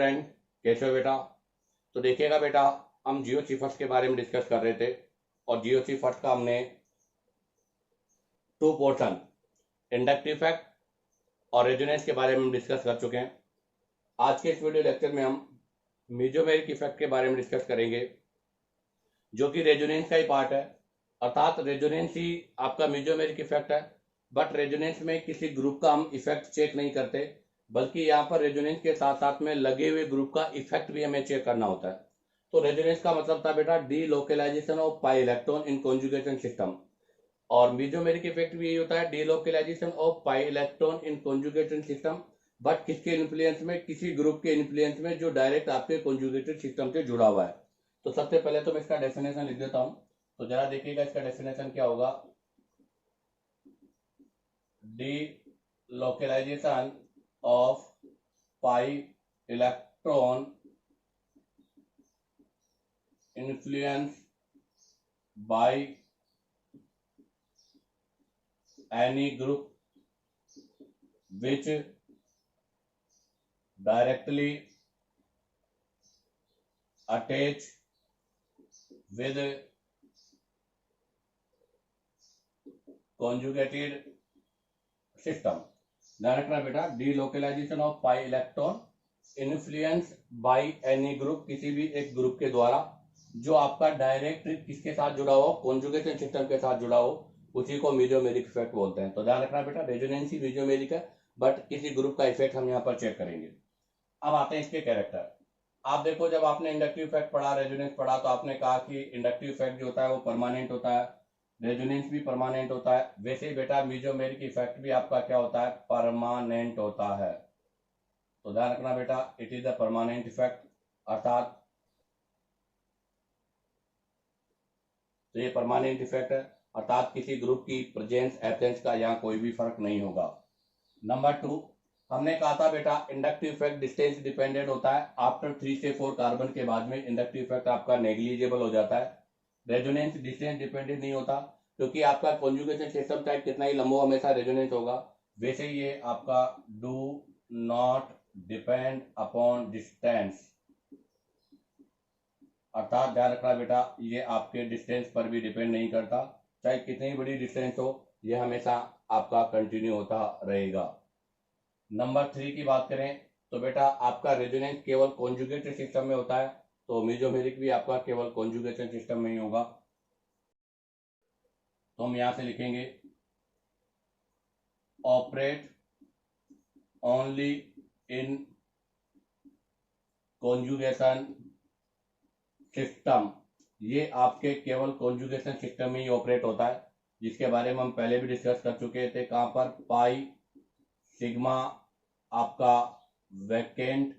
Student, कैसे हो बेटा? तो देखिएगा बेटा, हम जीओसी फर्स्ट के बारे में डिस्कस कर रहे थे और जीओसी फर्स्ट का हमने टू पोर्शन इंडक्टिव इफेक्ट और रेजोनेंस के बारे में डिस्कस कर चुके हैं। आज के इस वीडियो लेक्चर में हम मेसोमेरिक इफेक्ट के बारे में डिस्कस करेंगे, जो कि रेजोनेंस का ही पार्ट है। अर्थात रेजोनेंस ही आपका मेसोमेरिक इफेक्ट है, बट रेजोनेंस में किसी ग्रुप का हम इफेक्ट चेक नहीं करते, बल्कि यहाँ पर रेजोनेंस के साथ साथ में लगे हुए ग्रुप का इफेक्ट भी हमें चेक करना होता है। तो रेजोनेंस का मतलब था बेटा D localisation of pi electron in conjugation system, और मेसोमेरिक इफेक्ट भी यही होता है, D localisation of pi electron in conjugation system, but किसके इन्फ्लुएंस में? किसी ग्रुप के इन्फ्लुएंस में जो डायरेक्ट आपके कॉन्जुगेटेड सिस्टम से जुड़ा हुआ है। तो सबसे पहले तो मैं इसका डेफिनेशन लिख देता हूं, तो जरा देखिएगा इसका डेफिनेशन क्या होगा। D localisation of pi electron influence by any group which directly attach with conjugated system। ध्यान रखना बेटा, delocalisation of pi electron influence by any group, किसी भी एक ग्रुप के द्वारा जो आपका डायरेक्ट किसके साथ जुड़ा हो? कॉन्जुगेशन सिस्टम के साथ जुड़ा हो, उसी को मेसोमेरिक इफेक्ट बोलते हैं। तो ध्यान रखना बेटा, रेजोनेंस ही मेसोमेरिक है, बट किसी ग्रुप का इफेक्ट हम यहाँ पर चेक करेंगे। अब आते हैं इसके कैरेक्टर। आप देखो, जब आपने इंडक्टिव इफेक्ट पढ़ा, रेजोनेंस पढ़ा, तो आपने कहा कि इंडक्टिव इफेक्ट जो होता है वो परमानेंट होता है, रेजोनेंस भी परमानेंट होता है। वैसे ही बेटा मेसोमेरिक इफेक्ट भी आपका क्या होता है? परमानेंट होता है। तो ध्यान रखना बेटा, it is a permanent effect, अर्थात तो ये परमानेंट इफेक्ट है, अर्थात किसी ग्रुप की प्रेजेंस एब्सेंस का यहाँ कोई भी फर्क नहीं होगा। नंबर 2, हमने कहा था बेटा इंडक्टिव इफेक्ट डिस्टेंस डिपेंडेंट होता है। आफ्टर 3 से 4 कार्बन के बाद में इंडक्टिव इफेक्ट आपका नेग्लिजिबल हो जाता है। रेजोनेंस डिस्टेंस डिपेंडेंट नहीं होता, क्योंकि आपका कॉन्जुगेशन सिस्टम चाहे कितना ही लंबा हमेशा रेजोनेंस होगा। वैसे ही ये आपका do not depend upon distance, अर्थात ध्यान रखना बेटा, ये आपके डिस्टेंस पर भी डिपेंड नहीं करता, चाहे कितनी बड़ी डिस्टेंस हो, ये हमेशा आपका कंटिन्यू होता रहेगा। नंबर 3 की बात करें तो बेटा आपका रेजोनेंस केवल कॉन्जुगेटेड सिस्टम में होता है, तो मेसोमेरिक भी आपका केवल कॉन्जुगेशन सिस्टम में ही होगा। तो हम यहां से लिखेंगे operate only in conjugation system. ये आपके केवल कॉन्जुगेशन सिस्टम में ही ऑपरेट होता है, जिसके बारे में हम पहले भी डिस्कस कर चुके थे। कहां पर? पाई सिग्मा आपका वैकेंट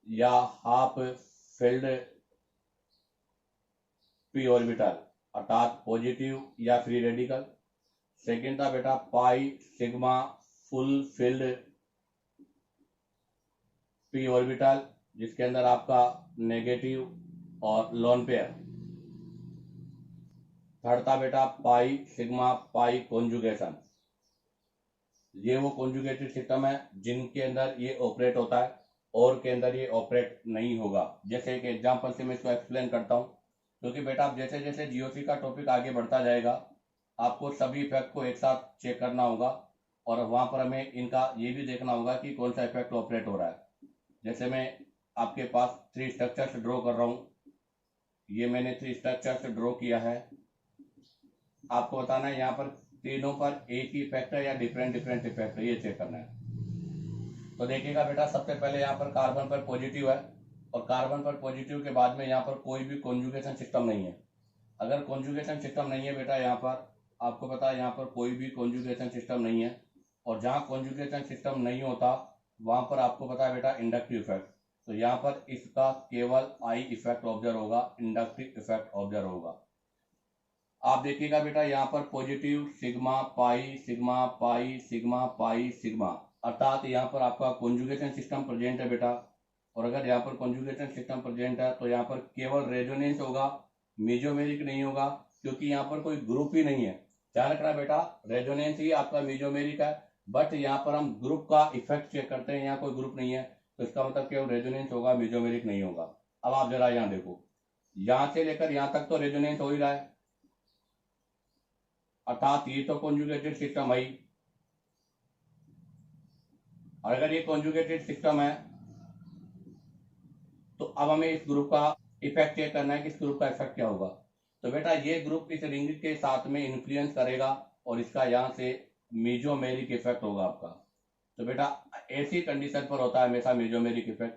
या हाफ फिल्ड पी ऑर्बिटल, अर्थात पॉजिटिव या फ्री रेडिकल। सेकेंड था बेटा pi sigma full field P orbital, जिसके अंदर आपका नेगेटिव और लोन पेयर। थर्ड था बेटा पाई सिग्मा पाई कॉन्जुगेशन, ये वो कॉन्जुगेटेड सिस्टम है जिनके अंदर ये ऑपरेट होता है, और के अंदर ये ऑपरेट नहीं होगा। जैसे कि एग्जांपल से मैं इसको एक्सप्लेन करता हूं, क्योंकि बेटा आप जैसे जैसे जीओसी का टॉपिक आगे बढ़ता जाएगा, आपको सभी इफेक्ट को एक साथ चेक करना होगा, और वहां पर हमें इनका ये भी देखना होगा कि कौन सा इफेक्ट ऑपरेट हो रहा है। जैसे मैं आपके पास 3 स्ट्रक्चर्स ड्रॉ कर रहा हूं, ये मैंने 3 स्ट्रक्चर्स ड्रॉ किया है। आपको बताना है यहाँ पर तीनों पर एक ही इफेक्ट है या डिफरेंट डिफरेंट इफेक्ट है, ये चेक करना है। तो देखिएगा बेटा, सबसे पहले यहाँ पर कार्बन पर पॉजिटिव है, और कार्बन पर पॉजिटिव के बाद में यहाँ पर कोई भी कॉन्जुगेशन सिस्टम नहीं है। अगर कॉन्जुगेशन सिस्टम नहीं है बेटा, यहाँ पर आपको पता है यहाँ पर कोई भी कॉन्जुगेशन सिस्टम नहीं है, और जहाँ कॉन्जुगेशन सिस्टम नहीं होता वहां पर आपको पता है बेटा इंडक्टिव इफेक्ट, तो यहाँ पर इसका केवल आई इफेक्ट ऑब्जर्व होगा, इंडक्टिव इफेक्ट ऑब्जर्व होगा। आप देखिएगा बेटा, यहाँ पर positive sigma pi sigma pi sigma pi sigma, अर्थात यहाँ पर आपका कॉन्जुगेशन सिस्टम प्रेजेंट है बेटा। और अगर यहाँ पर कॉन्जुगेशन सिस्टम प्रेजेंट है तो यहाँ पर केवल रेजोनेंस होगा, मेसोमेरिक नहीं होगा, क्योंकि यहाँ पर कोई ग्रुप ही नहीं है। ध्यान रखना बेटा, रेजोनेंस ही आपका मेसोमेरिक है, बट यहाँ पर हम ग्रुप का इफेक्ट चेक करते हैं, यहाँ कोई ग्रुप नहीं है, तो इसका मतलब केवल रेजोनेंस होगा, मेजोमेरिक नहीं होगा। अब आप जरा यहाँ देखो, यहां से लेकर यहां तक तो रेजोनेंस हो ही रहा है, अर्थात ये तो कॉन्जुगेटेड सिस्टम है। और अगर ये कॉन्जुगेटेड सिस्टम है तो अब हमें इस ग्रुप का इफेक्ट चेक करना है कि इस ग्रुप का इफेक्ट क्या होगा। तो बेटा ये ग्रुप इस रिंग के साथ में इन्फ्लुएंस करेगा और इसका यहाँ से मेजोमेरिक इफेक्ट होगा आपका। तो बेटा ऐसी कंडीशन पर होता है हमेशा मेजोमेरिक इफेक्ट।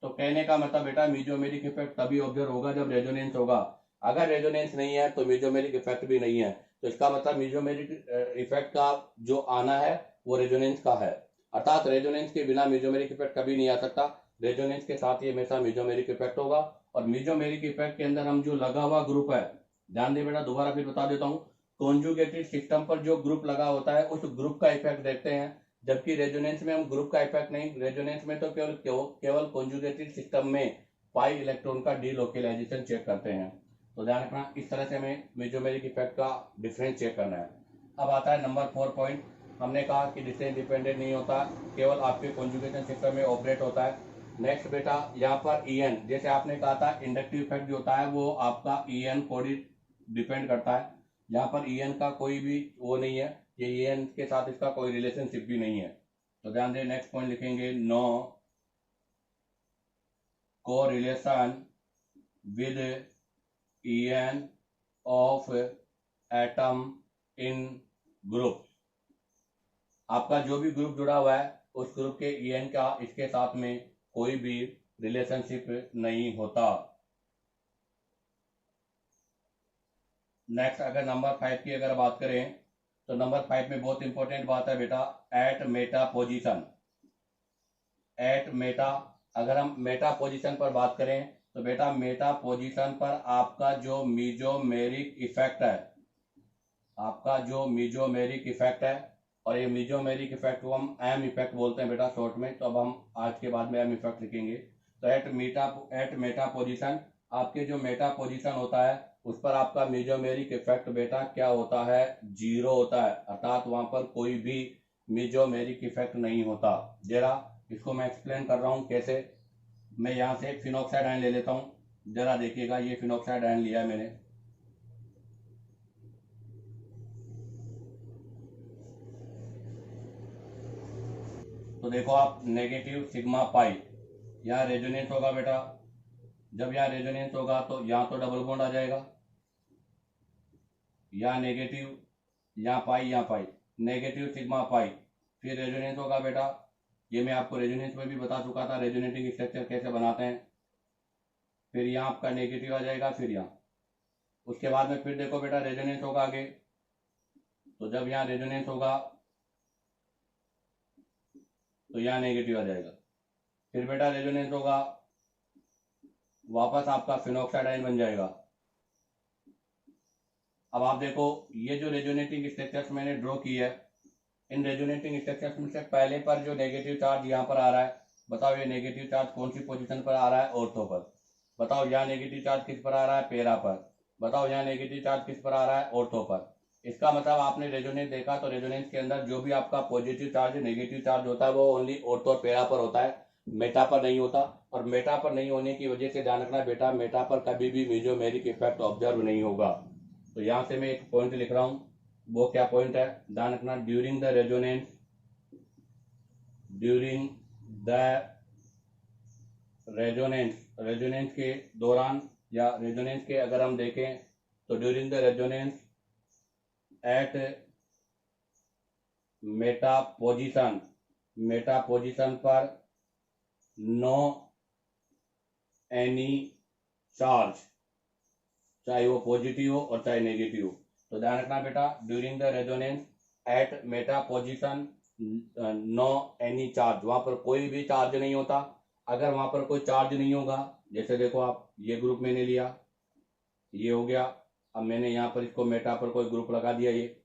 तो कहने का मतलब बेटा मेजोमेरिक इफेक्ट तभी ऑब्जर्व होगा जब रेजोनेंस होगा। अगर रेजोनेंस नहीं है तो मेजोमेरिक इफेक्ट भी नहीं है। तो इसका मतलब मेजोमेरिक इफेक्ट का जो आना है वो रेजोनेंस का है, अर्थात रेजोनेंस के बिना मेजोमेरिक इफेक्ट कभी नहीं आ सकता। रेजोनेंस के साथ ही हमेशा मेजोमेरिक इफेक्ट होगा। और मेजोमेरिक इफेक्ट के अंदर हम जो लगा हुआ ग्रुप है, ध्यान दे बेटा, दोबारा फिर बता देता हूँ, कॉन्जुगेटेड सिस्टम पर जो ग्रुप लगा होता है उस ग्रुप का इफेक्ट देखते हैं, जबकि रेजोनेंस में हम ग्रुप का इफेक्ट नहीं, रेजोनेंस में तो केवल कॉन्जुगेटेड सिस्टम में पाई इलेक्ट्रॉन का डीलोकेलाइजेशन चेक करते हैं। तो ध्यान रखना, इस तरह से हमें मेजोमेरिक इफेक्ट का डिफरेंस चेक करना है। अब आता है नंबर 4 पॉइंट। हमने कहा कि डिस्टेंस डिपेंडेंट नहीं होता, केवल आपके कॉन्जुगेशन सिस्टम में ऑपरेट होता है। नेक्स्ट बेटा यहाँ पर EN, जैसे आपने कहा था इंडक्टिव इफेक्ट जो होता है वो आपका EN को डिपेंड करता है। यहाँ पर EN का कोई भी वो नहीं है, ये EN के साथ इसका कोई रिलेशनशिप भी नहीं है। तो ध्यान दें, नेक्स्ट पॉइंट लिखेंगे, no correlation with EN of atom in group. आपका जो भी ग्रुप जुड़ा हुआ है उस ग्रुप के EN का इसके साथ में कोई भी रिलेशनशिप नहीं होता। नेक्स्ट अगर नंबर 5 की अगर बात करें तो नंबर 5 में बहुत इंपॉर्टेंट बात है बेटा, at meta position. At meta, अगर हम मेटा पोजीशन पर बात करें तो बेटा मेटा पोजीशन पर आपका जो मेजोमेरिक इफेक्ट है, आपका जो मेजोमेरिक इफेक्ट है, और ये मेजोमेरिक इफेक्ट को हम एम इफेक्ट बोलते हैं बेटा शॉर्ट में, तो अब हम आज के बाद में एम इफेक्ट लिखेंगे। तो एट मेटा पोजीशन, आपके जो मेटा पोजीशन होता है उस पर आपका मेजोमेरिक इफेक्ट बेटा क्या होता है, 0 होता है, अर्थात वहां पर कोई भी मेजोमेरिक इफेक्ट नहीं होता। जरा इसको मैं एक्सप्लेन कर रहा हूँ कैसे। मैं यहाँ से एक फिनॉक्साइड आयन ले लेता हूँ, जरा देखिएगा, ये फिनॉक्साइड आयन लिया है मैंने। तो देखो आप, नेगेटिव सिग्मा पाई, यहाँ रेजोनेंस होगा बेटा। जब यहाँ रेजोनेंस होगा तो यहाँ तो डबल बॉन्ड आ जाएगा, यहाँ नेगेटिव, यहाँ पाई, नेगेटिव सिग्मा पाई, फिर रेजोनेंस होगा बेटा। ये मैं आपको रेजोनेंस में भी बता चुका था, रेजोनेटिंग स्ट्रक्चर कैसे बनाते हैं। फिर यहाँ आपका नेगेटिव आ जाएगा, फिर यहाँ, उसके बाद में फिर देखो बेटा रेजोनेंस होगा आगे। तो जब यहाँ रेजोनेंस होगा तो यहाँ नेगेटिव आ जाएगा, फिर बेटा रेजोनेंस होगा, वापस आपका फिनॉक्साइड आयन बन जाएगा। अब आप देखो, ये जो रेजोनेटिंग स्ट्रक्चर्स मैंने ड्रॉ की है, इन रेजोनेटिंग स्ट्रक्चर्स में से पहले पर जो नेगेटिव चार्ज यहाँ पर आ रहा है, बताओ ये नेगेटिव चार्ज कौन सी पोजीशन पर आ रहा है, ऑर्थो पर। बताओ यहाँ नेगेटिव चार्ज किस पर आ रहा है, पेरा पर। बताओ यहाँ नेगेटिव चार्ज किस पर आ रहा है, ऑर्थो पर। इसका मतलब आपने रेजोनेंस देखा तो रेजोनेंस के अंदर जो भी आपका पॉजिटिव चार्ज नेगेटिव चार्ज होता है वो ओनली ऑर्थो और पेरा पर होता है, मेटा पर नहीं होता। और मेटा पर नहीं होने की वजह से ध्यान रखना बेटा, मेटा पर कभी भी मेजोमेरिक इफेक्ट ऑब्जर्व नहीं होगा। तो यहाँ से मैं एक पॉइंट लिख रहा हूँ, वो क्या पॉइंट है, ध्यान रखना, ड्यूरिंग द रेजोनेंस के दौरान, या रेजोनेंस के अगर हम देखें तो during the resonance at meta position पर नो एनी चार्ज, चाहे वो पॉजिटिव हो और चाहे नेगेटिव हो। तो ध्यान रखना बेटा, during the resonance at meta position no any charge, वहां पर कोई भी चार्ज नहीं होता। अगर वहां पर कोई चार्ज नहीं होगा, जैसे देखो आप, ये ग्रुप मैंने लिया, ये हो गया, अब मैंने यहाँ पर इसको मेटा पर कोई ग्रुप लगा दिया ये।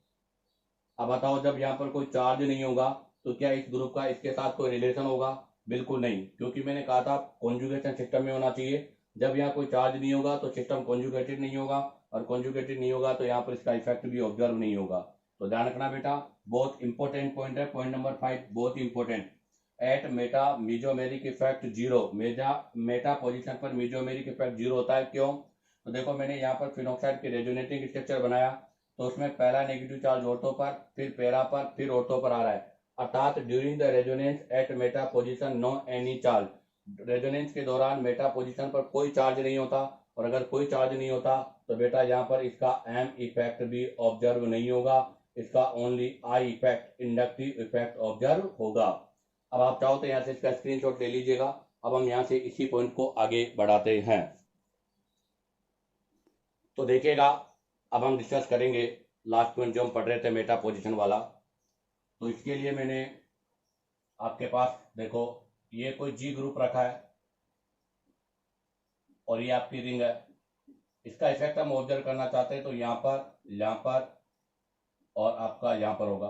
अब बताओ, जब यहाँ पर कोई चार्ज नहीं होगा तो क्या इस ग्रुप का इसके साथ कोई रिलेशन होगा, बिल्कुल नहीं, क्योंकि मैंने कहा था कॉन्जुगेशन सिस्टम में होना चाहिए। जब यहाँ कोई चार्ज नहीं होगा तो सिस्टम कॉन्जुगेटेड नहीं होगा, और कॉन्जुगेटेड नहीं होगा तो यहाँ पर इसका इफेक्ट भी ऑब्जर्व नहीं होगा। तो ध्यान रखना बेटा, बहुत इंपॉर्टेंट पॉइंट है, पॉइंट नंबर 5 बहुत important. At meta mesomeric effect zero, meta position पर मीजोमेरिक इफेक्ट जीरो होता है। क्यों? तो देखो मैंने यहाँ पर फिनॉक्साइड की रेजोनेटिंग स्ट्रक्चर बनाया, तो उसमें पहला नेगेटिव चार्ज ऑर्थो पर, फिर पैरा पर, फिर ऑर्थो पर आ रहा है, अर्थात during the resonance at meta position no any charge. Resonance के दौरान मेटा पोजीशन पर कोई चार्ज नहीं होता, और अगर कोई चार्ज नहीं होता तो बेटा यहाँ पर इसका एम इफेक्ट भी ऑब्जर्व नहीं होगा, इसका only I effect, inductive effect observe होगा। अब आप चाहो तो यहाँ से इसका स्क्रीनशॉट ले लीजिएगा। अब हम यहाँ से इसी पॉइंट को आगे बढ़ाते हैं। तो देखिएगा, अब हम डिस्कस करेंगे लास्ट पॉइंट जो हम पढ़ रहे थे मेटा पोजीशन वाला। तो इसके लिए मैंने आपके पास देखो ये कोई जी ग्रुप रखा है और ये आपकी रिंग है। इसका इफेक्ट हम ऑब्जर्व करना चाहते हैं तो यहाँ पर और आपका यहाँ पर होगा,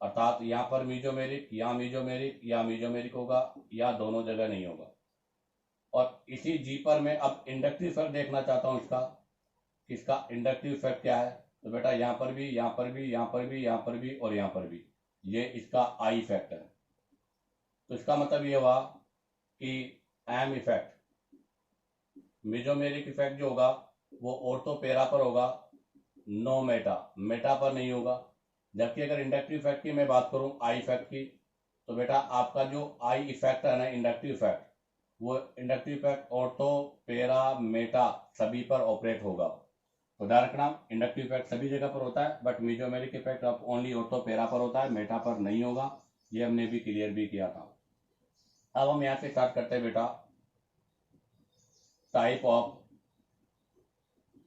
अर्थात यहाँ पर मीजोमेरिक, यहाँ मीजोमेरिक, यहाँ मीजोमेरिक होगा, या दोनों जगह नहीं होगा। और इसी जी पर मैं अब इंडक्टिव इफेक्ट देखना चाहता हूँ इसका इंडक्टिव इफेक्ट क्या है। तो बेटा यहाँ पर भी, यहाँ पर भी, यहाँ पर भी, यहाँ पर भी और यहाँ पर भी, ये इसका आई इफेक्ट है। तो इसका मतलब ये हुआ कि एम इफेक्ट, मेजोमेरिक इफेक्ट जो होगा वो ऑर्थो पैरा पर होगा, नो मेटा पर नहीं होगा। जबकि अगर इंडक्टिव इफेक्ट की मैं बात करूं, आई इफेक्ट की, तो बेटा आपका जो आई इफेक्ट है ना, इंडक्टिव इफेक्ट, वो inductive effect ortho para Meta सभी पर ऑपरेट होगा। तो ध्यान रखना, इंडक्टिव इफेक्ट सभी जगह पर होता है, बट मेजोमेरिक इफेक्ट अब ओनली ऑर्थो पैरा पर होता है, मेटा पर नहीं होगा। ये हमने भी क्लियर भी किया था। अब हम यहाँ से स्टार्ट करते हैं बेटा, type of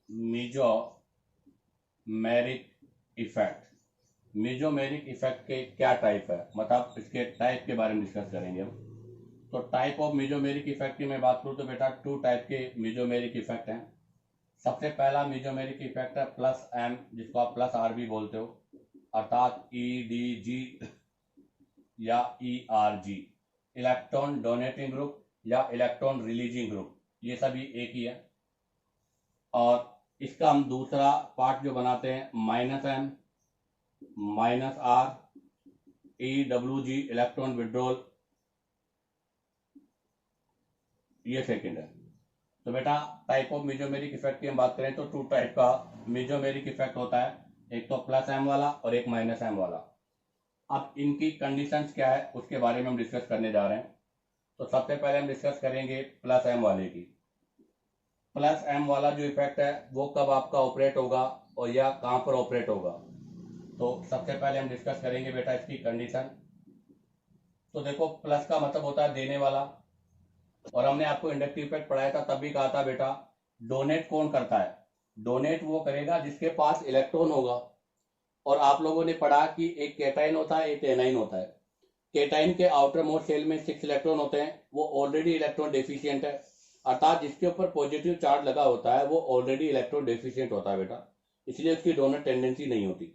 mesomeric effect. Mesomeric effect के क्या टाइप है, मतलब इसके टाइप के बारे में डिस्कस करेंगे हम। तो टाइप ऑफ मेजोमेरिक इफेक्ट की मैं बात करूं तो बेटा टू टाइप के मेजोमेरिक इफेक्ट हैं। सबसे पहला मेजोमेरिक इफेक्ट है प्लस एम, जिसको आप प्लस आर भी बोलते हो, अर्थात EDG या ERG, इलेक्ट्रॉन डोनेटिंग ग्रुप या इलेक्ट्रॉन रिलीजिंग ग्रुप, ये सभी एक ही है। और इसका हम दूसरा पार्ट जो बनाते हैं minus M minus R, EWG electron withdrawal, ये सेकंड है। तो बेटा टाइप ऑफ मेजोमेरिक इफेक्ट की हम बात करें तो टू टाइप का मेजोमेरिक इफेक्ट होता है, एक तो प्लस एम वाला और एक माइनस एम वाला। अब इनकी कंडीशंस क्या है उसके बारे में हम डिस्कस करने जा रहे हैं। तो सबसे पहले हम डिस्कस करेंगे प्लस एम वाले की। प्लस एम वाला जो इफेक्ट है वो कब आपका ऑपरेट होगा और या कहां पर ऑपरेट होगा। तो सबसे पहले हम डिस्कस करेंगे बेटा इसकी कंडीशन। तो देखो प्लस का मतलब होता है देने वाला, और हमने आपको इंडक्टिव इफेक्ट पढ़ाया था, तब भी कहा था बेटा डोनेट कौन करता है, डोनेट वो करेगा जिसके पास इलेक्ट्रॉन होगा। और आप लोगों ने पढ़ा कि एक कैटाइन होता है, एक एनाइन होता है। कैटाइन के आउटर मोस्ट शेल में 6 इलेक्ट्रॉन होते हैं, वो ऑलरेडी इलेक्ट्रॉन डेफिशिएंट है, अर्थात जिसके ऊपर पॉजिटिव चार्ज लगा होता है वो ऑलरेडी इलेक्ट्रॉन डेफिशिएंट होता है बेटा, इसलिए उसकी डोनर टेंडेंसी नहीं होती।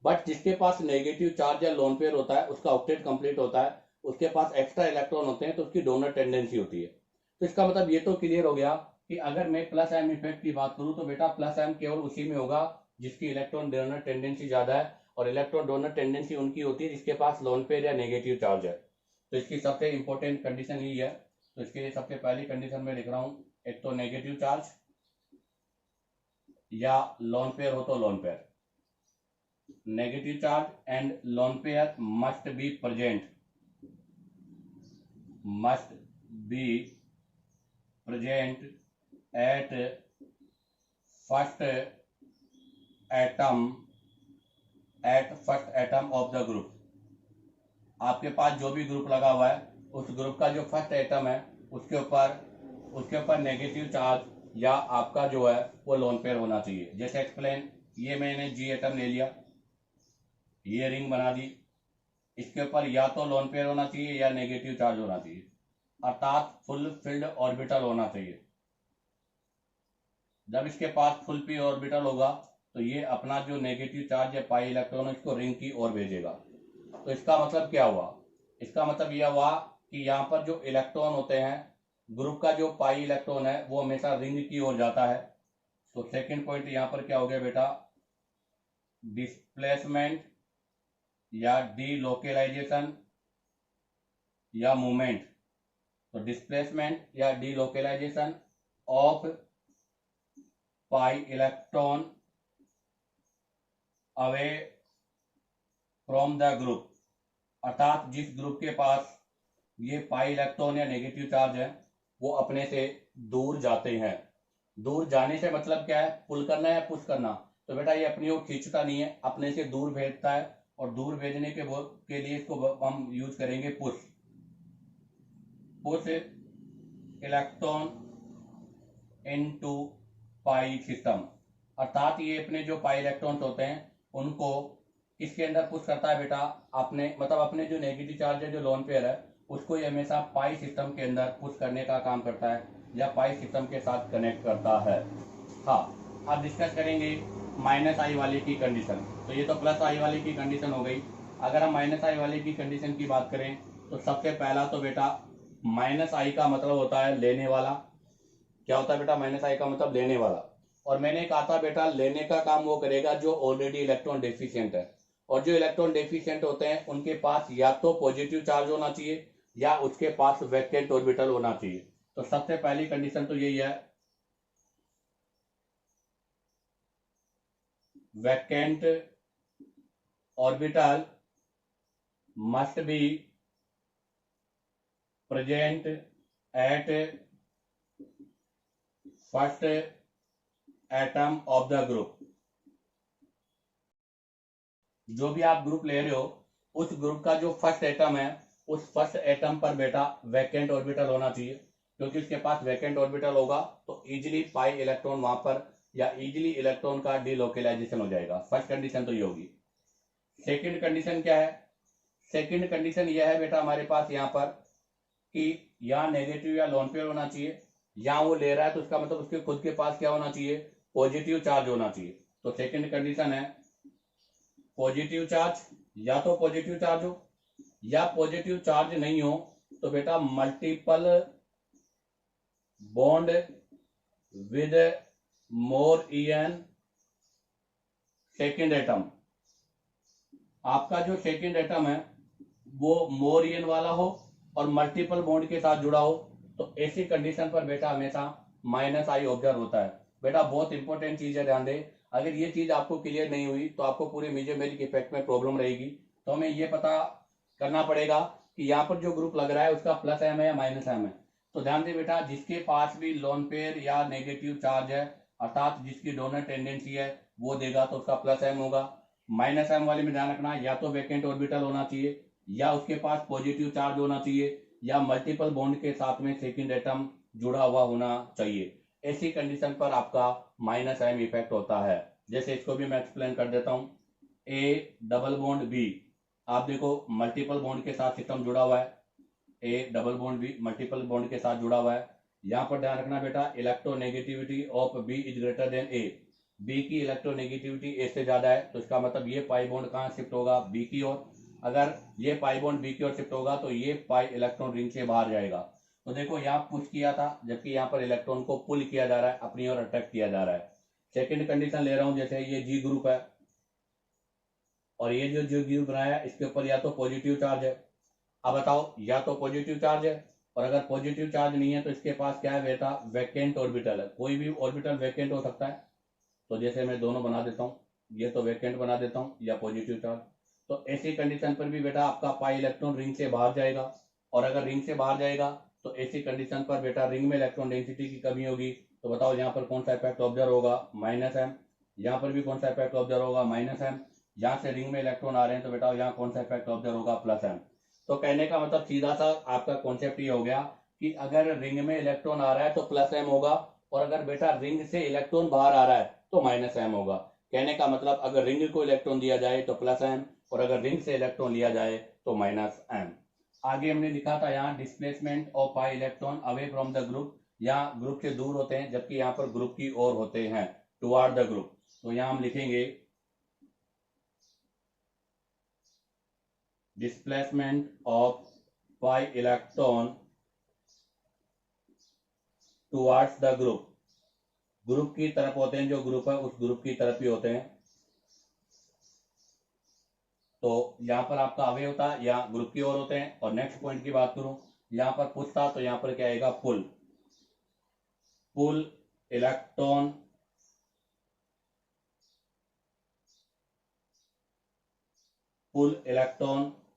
बट जिसके पास नेगेटिव चार्ज या लोन पेयर होता है, उसका ऑक्टेट कंप्लीट होता है, उसके पास एक्स्ट्रा इलेक्ट्रॉन होते हैं, तो उसकी डोनर टेंडेंसी होती है। तो इसका मतलब ये तो क्लियर हो गया कि अगर मैं प्लस एम इफेक्ट की बात करूं तो बेटा प्लस एम केवल उसी में होगा जिसकी इलेक्ट्रॉन डोनर टेंडेंसी ज्यादा है, और इलेक्ट्रॉन डोनर टेंडेंसी उनकी होती है जिसके पास लोन पेयर या नेगेटिव चार्ज है। तो इसकी सबसे इंपॉर्टेंट कंडीशन यही है। तो इसके लिए सबसे पहली कंडीशन में लिख रहा हूं, एक तो नेगेटिव चार्ज या लोन पेयर हो तो lone pair, negative charge and lone pair must be present at first atom of the group। आपके पास जो भी ग्रुप लगा हुआ है उस ग्रुप का जो फर्स्ट एटम है उसके ऊपर नेगेटिव चार्ज या आपका जो है वो लोन पेयर होना चाहिए। जैसे एक्सप्लेन, ये मैंने जी एटम ले लिया, ये रिंग बना दी, इसके ऊपर या तो लोन पेयर होना चाहिए या नेगेटिव चार्ज होना चाहिए, अर्थात फुल फिल्ड ऑर्बिटल होना चाहिए। जब इसके पास फुल पी ऑर्बिटल होगा तो ये अपना जो नेगेटिव चार्ज या पाई इलेक्ट्रॉन है इसको रिंग की ओर भेजेगा। तो इसका मतलब क्या हुआ, इसका मतलब यह हुआ कि यहाँ पर जो इलेक्ट्रॉन होते हैं, ग्रुप का जो पाई इलेक्ट्रॉन है वो हमेशा रिंग की ओर जाता है। तो सेकंड पॉइंट यहाँ पर क्या हो गया बेटा, डिस्प्लेसमेंट या डीलोकेलाइजेशन या मूवमेंट, तो डिस्प्लेसमेंट या delocalisation of pi electron away from the group, अर्थात जिस ग्रुप के पास ये पाई इलेक्ट्रॉन या नेगेटिव चार्ज है वो अपने से दूर जाते हैं। दूर जाने से मतलब क्या है, पुल करना है या पुश करना, तो बेटा ये अपनी ओर खींचता नहीं है, अपने से दूर भेजता है, और दूर भेजने के लिए इसको हम यूज करेंगे पुश। पुश इलेक्ट्रॉन इनटू पाई सिस्टम, अर्थात ये अपने जो पाई इलेक्ट्रॉन्स होते हैं उनको किसके अंदर पुश करता है बेटा, अपने मतलब अपने जो नेगेटिव चार्ज है, जो लोन पेयर है, उसको ये हमेशा पाई सिस्टम के अंदर पुश करने का काम करता है या पाई सिस्टम के साथ कनेक्ट करता है। हाँ, अब डिस्कस करेंगे माइनस आई वाले की कंडीशन। तो ये तो प्लस आई वाले की कंडीशन हो गई। अगर हम माइनस आई वाले की कंडीशन की बात करें तो सबसे पहला तो बेटा माइनस आई का मतलब होता है लेने वाला। क्या होता है बेटा, माइनस आई का मतलब लेने वाला। और मैंने कहा था बेटा लेने का काम वो करेगा जो ऑलरेडी इलेक्ट्रॉन डेफिशिएंट है, और जो इलेक्ट्रॉन डेफिशिएंट होते हैं उनके पास या तो पॉजिटिव चार्ज होना चाहिए या उसके पास वैकेंट ऑर्बिटल होना चाहिए। तो सबसे पहली कंडीशन तो यही है, vacant orbital must be present at first atom of the group. जो भी आप ग्रुप ले रहे हो उस ग्रुप का जो फर्स्ट एटम है उस फर्स्ट एटम पर बेटा वैकेंट ऑर्बिटल होना चाहिए, क्योंकि उसके पास वैकेंट ऑर्बिटल होगा तो इजीली पाई इलेक्ट्रॉन वहां पर या इजीली इलेक्ट्रॉन का डीलोकेलाइजेशन हो जाएगा। फर्स्ट कंडीशन तो ये होगी। सेकंड कंडीशन क्या है, सेकंड कंडीशन यह है बेटा हमारे पास यहाँ पर कि या नेगेटिव या लोन पेयर होना चाहिए, या वो ले रहा है तो उसका मतलब उसके खुद के पास क्या होना चाहिए, पॉजिटिव चार्ज होना चाहिए। तो सेकंड कंडीशन है पॉजिटिव चार्ज, या तो पॉजिटिव चार्ज हो, या पॉजिटिव चार्ज नहीं हो तो बेटा multiple bond with more EN second atom. आपका जो सेकेंड एटम है वो मोर ईएन वाला हो और मल्टीपल बॉन्ड के साथ जुड़ा हो, तो ऐसी कंडीशन पर बेटा हमेशा माइनस आई ऑब्जर्व होता है। बेटा बहुत इंपॉर्टेंट चीज है, ध्यान दे। अगर ये चीज आपको क्लियर नहीं हुई तो आपको पूरे मेजरमेंट इफेक्ट में प्रॉब्लम रहेगी। तो हमें ये पता करना पड़ेगा कि यहाँ पर जो ग्रुप लग रहा है उसका प्लस एम है या माइनस एम है। तो ध्यान दे बेटा, जिसके पास भी लोन पेयर या नेगेटिव चार्ज है, अर्थात जिसकी डोनर टेंडेंसी है, वो देगा तो उसका प्लस एम होगा। माइनस एम वाले में ध्यान रखना, या तो वैकेंट ऑर्बिटल होना चाहिए, या उसके पास पॉजिटिव चार्ज होना चाहिए, या मल्टीपल बॉन्ड के साथ में सेकेंड एटम जुड़ा हुआ होना चाहिए। ऐसी कंडीशन पर आपका माइनस एम इफेक्ट होता है। जैसे इसको भी मैं एक्सप्लेन कर देता हूं। ए डबल बॉन्ड बी, आप देखो मल्टीपल बॉन्ड के साथ सिस्टम जुड़ा हुआ है, A double bond be multiple bond के साथ जुड़ा हुआ है। यहां पर ध्यान रखना बेटा, electronegativity of B is greater than A, B की इलेक्ट्रोनेगेटिविटी ए से ज्यादा है, तो इसका मतलब ये पाई बॉन्ड कहां शिफ्ट होगा, बी की ओर। अगर ये पाई बॉन्ड बी की ओर शिफ्ट होगा तो ये पाई इलेक्ट्रॉन रिंग से बाहर जाएगा। तो देखो यहाँ पुश किया था, जबकि यहाँ पर इलेक्ट्रॉन को पुल किया जा रहा है, अपनी ओर अट्रैक्ट किया जा रहा है। सेकेंड कंडीशन ले रहा हूं, जैसे ये जी ग्रुप है और ये जो ग्रुप बनाया है इसके ऊपर या तो पॉजिटिव चार्ज है। अब बताओ, या तो पॉजिटिव चार्ज है, और अगर पॉजिटिव चार्ज नहीं है तो इसके पास क्या है बेटा, वैकेंट ऑर्बिटल है। कोई भी ऑर्बिटल वैकेंट हो सकता है। तो जैसे मैं दोनों बना देता हूँ, ये तो वैकेंट बना देता हूँ या पॉजिटिव चार्ज। तो ऐसी कंडीशन पर भी बेटा आपका पाई इलेक्ट्रॉन रिंग से बाहर जाएगा, और अगर रिंग से बाहर जाएगा तो ऐसी कंडीशन पर बेटा रिंग में इलेक्ट्रॉन डेंसिटी की कमी होगी। तो बताओ यहाँ पर कौन सा इफेक्ट ऑब्जर्व होगा, माइनस एम। यहाँ पर भी कौन सा इफेक्ट ऑब्जर्व होगा, माइनस एम। यहाँ से रिंग में इलेक्ट्रॉन आ रहे हैं तो बेटा यहाँ कौन सा इफेक्ट ऑब्जर्व होगा, प्लस एम। तो कहने का मतलब सीधा सा आपका कॉन्सेप्ट ये हो गया कि अगर रिंग में इलेक्ट्रॉन आ रहा है तो प्लस एम होगा, और अगर बेटा रिंग से इलेक्ट्रॉन बाहर आ रहा है तो माइनस एम होगा। कहने का मतलब अगर रिंग को इलेक्ट्रॉन दिया जाए तो प्लस एम, और अगर रिंग से इलेक्ट्रॉन लिया जाए तो माइनस एम। आगे हमने लिखा था यहाँ displacement of pi electron away from the group, यहाँ ग्रुप से दूर होते हैं जबकि यहाँ पर ग्रुप की ओर होते हैं, टुवार्ड द ग्रुप। तो यहाँ हम लिखेंगे displacement of pi electron towards the group, group की तरफ होते हैं, जो ग्रुप है उस ग्रुप की तरफ ही होते हैं। तो यहाँ पर आपका अवे होता है या ग्रुप की ओर होते हैं। और नेक्स्ट पॉइंट की बात करूं, यहाँ पर पुश था तो यहाँ पर क्या आएगा, पुल। पुल इलेक्ट्रॉन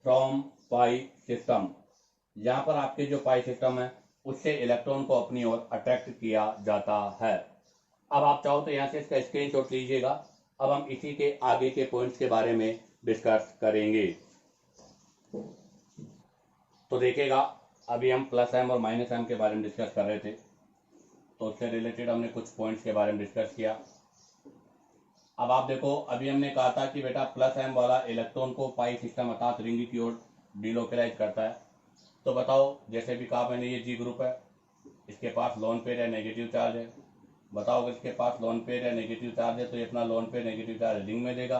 फ्रॉम पाई सिस्टम। यहाँ पर आपके जो पाई सिस्टम है उससे इलेक्ट्रॉन को अपनी ओर अट्रैक्ट किया जाता है। अब आप चाहो तो यहाँ से इसका स्क्रीनशॉट लीजिएगा। अब हम इसी के आगे के पॉइंट्स के बारे में डिस्कस करेंगे। तो देखिएगा, अभी हम प्लस एम और माइनस एम के बारे में डिस्कस कर रहे थे, तो उससे रिलेटेड हमने कुछ पॉइंट्स के बारे में डिस्कस किया। अब आप देखो, अभी हमने कहा था कि बेटा प्लस एम वाला इलेक्ट्रॉन को पाई सिस्टम अर्थात रिंग की ओर डिलोकलाइज करता है। तो बताओ, जैसे भी कहा मैंने, ये जी ग्रुप है, इसके पास लोन पेयर है, नेगेटिव चार्ज है। बताओ, अगर इसके पास लोन पेयर है, नेगेटिव चार्ज है, तो ये अपना lone pair negative charge ring में देगा,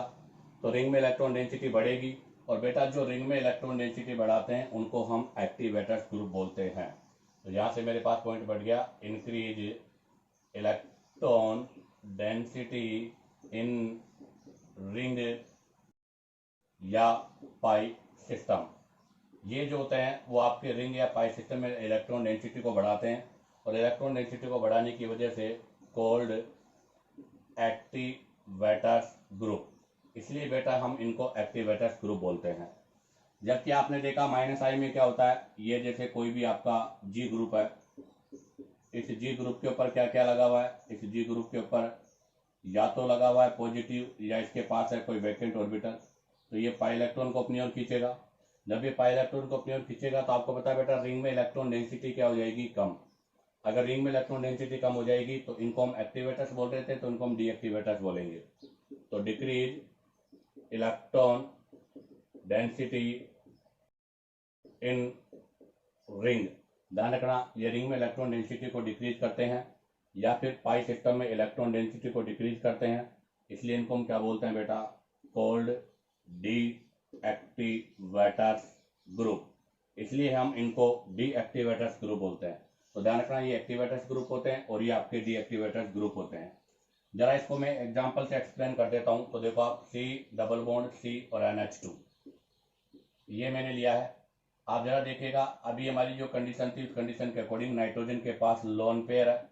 तो रिंग में इलेक्ट्रॉन डेंसिटी बढ़ेगी। और बेटा जो रिंग में इलेक्ट्रॉन डेंसिटी बढ़ाते हैं उनको हम एक्टिवेटर्स ग्रुप बोलते हैं। तो यहाँ से मेरे पास पॉइंट बढ़ गया, increase electron density in ring या पाई सिस्टम। ये जो होते हैं वो आपके रिंग या पाई सिस्टम में इलेक्ट्रॉन डेंसिटी को बढ़ाते हैं, और इलेक्ट्रॉन डेंसिटी को बढ़ाने की वजह से कोल्ड एक्टिवेटर्स ग्रुप, इसलिए बेटा हम इनको एक्टिवेटर्स ग्रुप बोलते हैं। जबकि आपने देखा माइनस आई में क्या होता है, ये जैसे कोई भी आपका जी ग्रुप है, इस जी ग्रुप के ऊपर क्या क्या लगा हुआ है, इस जी ग्रुप के ऊपर या तो लगा हुआ है पॉजिटिव, या इसके पास है कोई वैकेंट ऑर्बिटल, तो ये पाई इलेक्ट्रॉन को अपनी ओर खींचेगा। जब ये पाई इलेक्ट्रॉन को अपनी ओर खींचेगा तो आपको पता है बेटा रिंग में इलेक्ट्रॉन डेंसिटी क्या हो जाएगी, कम। अगर रिंग में इलेक्ट्रॉन डेंसिटी कम हो जाएगी तो इनको हम एक्टिवेटर्स बोल रहे थे, तो इनको हम डीएक्टिवेटर्स बोलेंगे। तो decrease electron density in ring, ध्यान रखना, ये रिंग में इलेक्ट्रॉन डेंसिटी को डिक्रीज करते हैं या फिर पाई सिस्टम में इलेक्ट्रॉन डेंसिटी को डिक्रीज करते हैं, इसलिए इनको हम क्या बोलते हैं बेटा, कोल्ड डीएक्टिवेटर्स ग्रुप। इसलिए हम इनको डीएक्टिवेटर्स ग्रुप बोलते हैं। तो ध्यान रखना, ये एक्टिवेटर्स ग्रुप होते हैं और ये आपके डीएक्टिवेटर्स ग्रुप होते हैं। जरा इसको मैं एग्जांपल से एक्सप्लेन कर देता हूं। तो देखो आप, C डबल बॉन्ड C और NH2 ये मैंने लिया है। आप जरा देखिएगा, अभी हमारी जो कंडीशन थी उस कंडीशन के अकॉर्डिंग नाइट्रोजन के पास लोन पेयर है,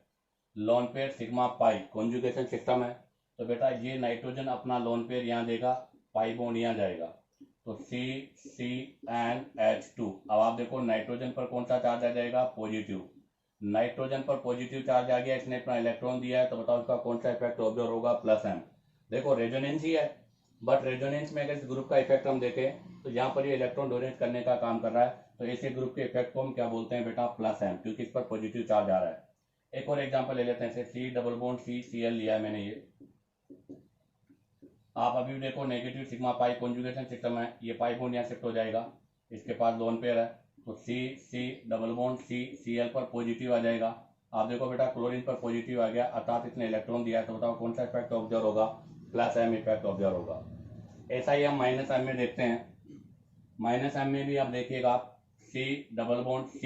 लोन पेयर सिग्मा पाई कॉन्जुगेशन सिस्टम है। तो बेटा ये नाइट्रोजन अपना लोन पेयर यहाँ देगा, पाई बॉन्ड यहाँ जाएगा, तो CCNH2। अब आप देखो नाइट्रोजन पर कौन सा चार्ज आ जाएगा, पॉजिटिव। नाइट्रोजन पर पॉजिटिव चार्ज आ गया, इसने अपना इलेक्ट्रॉन दिया है, तो बताओ इसका कौन सा इफेक्ट ऑब्जर्व होगा, प्लस एम। देखो रेजोनेंस ही है, बट रेजोनेंस में अगर इस ग्रुप का इफेक्ट हम देखें तो यहाँ पर ये इलेक्ट्रॉन डोनेट करने का काम कर रहा है, तो ऐसे ग्रुप के इफेक्ट को हम क्या बोलते हैं बेटा, प्लस एम, क्योंकि इस पर पॉजिटिव चार्ज आ रहा है। एक और एग्जांपल ले लेते हैं, जैसे C डबल बॉन्ड CCl लिया है मैंने ये। आप अभी देखो negative sigma pi conjugation system है, ये पाई बॉन्ड यहाँ शिफ्ट हो जाएगा, इसके पास लोन पेयर है, तो C डबल बॉन्ड CCl पर पॉजिटिव आ जाएगा। आप देखो बेटा क्लोरीन पर पॉजिटिव आ गया, अर्थात इसने इलेक्ट्रॉन दिया है, तो बताओ कौन सा इफेक्ट ऑब्जर्व होगा, प्लस एम इफेक्ट ऑब्जर्व होगा। ऐसा ही हम माइनस एम में देखते हैं। माइनस एम में भी आप देखिएगा, C double bond C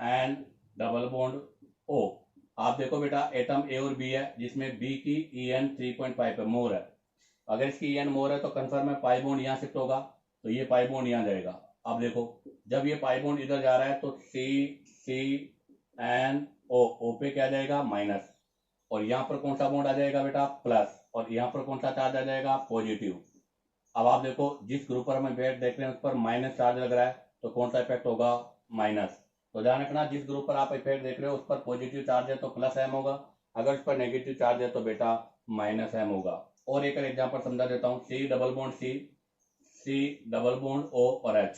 and double bond O। आप देखो बेटा एटम A और B है, जिसमें B की EN 3.5 है, मोर है। अगर इसकी EN मोर है तो कंफर्म है पाई बॉन्ड यहाँ शिफ्ट होगा, तो ये पाई बॉन्ड यहाँ जाएगा। अब देखो जब ये पाई बॉन्ड इधर जा रहा है तो CCNO पे क्या जाएगा, माइनस, और यहाँ पर कौन सा बॉन्ड आ जाएगा बेटा, प्लस, और यहाँ पर कौन सा चार्ज आ जाएगा, पॉजिटिव। अब आप देखो जिस ग्रुप पर हमें वेट देख रहे हैं उस पर माइनस चार्ज लग रहा है, तो कौन सा इफेक्ट होगा, माइनस। तो ध्यान रखना, जिस ग्रुप पर आप इफेक्ट देख रहे हो उस पर पॉजिटिव चार्ज है तो प्लस एम होगा, अगर उस पर नेगेटिव चार्ज है तो बेटा माइनस एम होगा। और एक एग्जांपल समझा देता हूँ, C double bond C double bond O और H,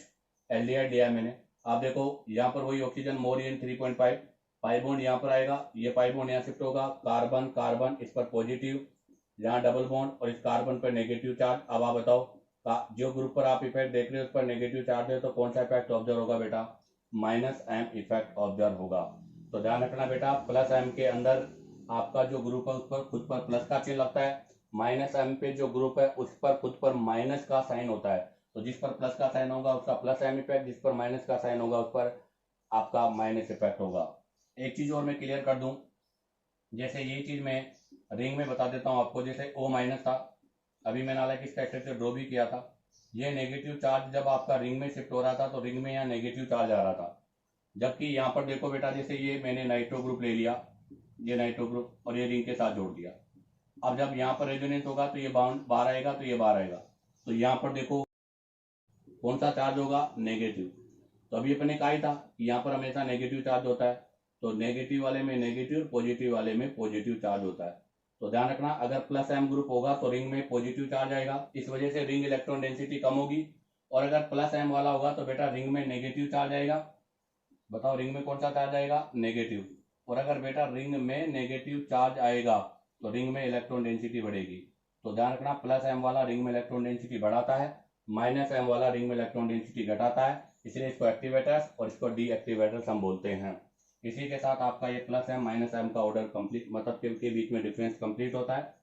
एल्डिहाइड दिया है मैंने। आप देखो यहाँ पर वही ऑक्सीजन मोर इन 3.5, पाई बॉन्ड यहाँ पर आएगा, ये पाई बॉन्ड यहाँ शिफ्ट होगा, कार्बन कार्बन इस पर पॉजिटिव, यहाँ डबल बॉन्ड और इस कार्बन पर नेगेटिव चार्ज। अब आप बताओ जो ग्रुप पर आप इफेक्ट देख रहे हो उस पर नेगेटिव चार्ज है तो कौन सा इफेक्ट ऑब्जर्व होगा बेटा, माइनस एम इफेक्ट ऑब्जर्व होगा। तो ध्यान रखना बेटा, प्लस एम के अंदर आपका जो ग्रुप है उस पर खुद पर प्लस का चिन्ह लगता है, माइनस एम पे जो ग्रुप है उस पर खुद पर माइनस का साइन होता है, तो जिस पर प्लस का साइन होगा उसका प्लस एम इफेक्ट, जिस पर माइनस का साइन होगा उस पर आपका माइनस इफेक्ट होगा। एक चीज और मैं क्लियर कर दूं, जैसे ये चीज मैं रिंग में बता देता हूं आपको, जैसे O माइनस था, अभी मैंने हालांकि इसका स्ट्रक्चर ड्रॉ भी किया था, ये नेगेटिव चार्ज जब आपका रिंग में शिफ्ट हो रहा था तो रिंग में यहाँ नेगेटिव चार्ज आ रहा था, जबकि यहाँ पर देखो बेटा, जैसे ये मैंने नाइट्रो ग्रुप ले लिया, ये नाइट्रो ग्रुप और ये रिंग के साथ जोड़ दिया। अब जब यहाँ पर रेजोनेंस होगा तो ये बाहर आएगा, तो ये बाहर आएगा, तो यहाँ पर देखो कौन सा चार्ज होगा, नेगेटिव। तो अभी अपने कहा ही था कि यहाँ पर हमेशा नेगेटिव चार्ज होता है, तो नेगेटिव वाले में नेगेटिव, पॉजिटिव वाले में पॉजिटिव चार्ज होता है। तो ध्यान रखना, अगर प्लस एम ग्रुप होगा तो रिंग में पॉजिटिव चार्ज आएगा, इस वजह से रिंग इलेक्ट्रॉन डेंसिटी कम होगी। और अगर प्लस एम वाला होगा तो बेटा रिंग में नेगेटिव चार्ज आएगा। बताओ रिंग में कौन सा चार्ज आएगा, नेगेटिव। और अगर बेटा रिंग में नेगेटिव चार्ज आएगा तो रिंग में इलेक्ट्रॉन डेंसिटी बढ़ेगी। तो ध्यान रखना, प्लस एम वाला रिंग में इलेक्ट्रॉन डेंसिटी बढ़ाता है, माइनस एम वाला रिंग में इलेक्ट्रॉन डेंसिटी घटाता है, इसलिए इसको एक्टिवेटर्स और इसको डी एक्टिवेटर्स हम बोलते हैं। इसी के साथ आपका ये प्लस एम माइनस एम का ऑर्डर कंप्लीट, मतलब के बीच में डिफरेंस कंप्लीट होता है।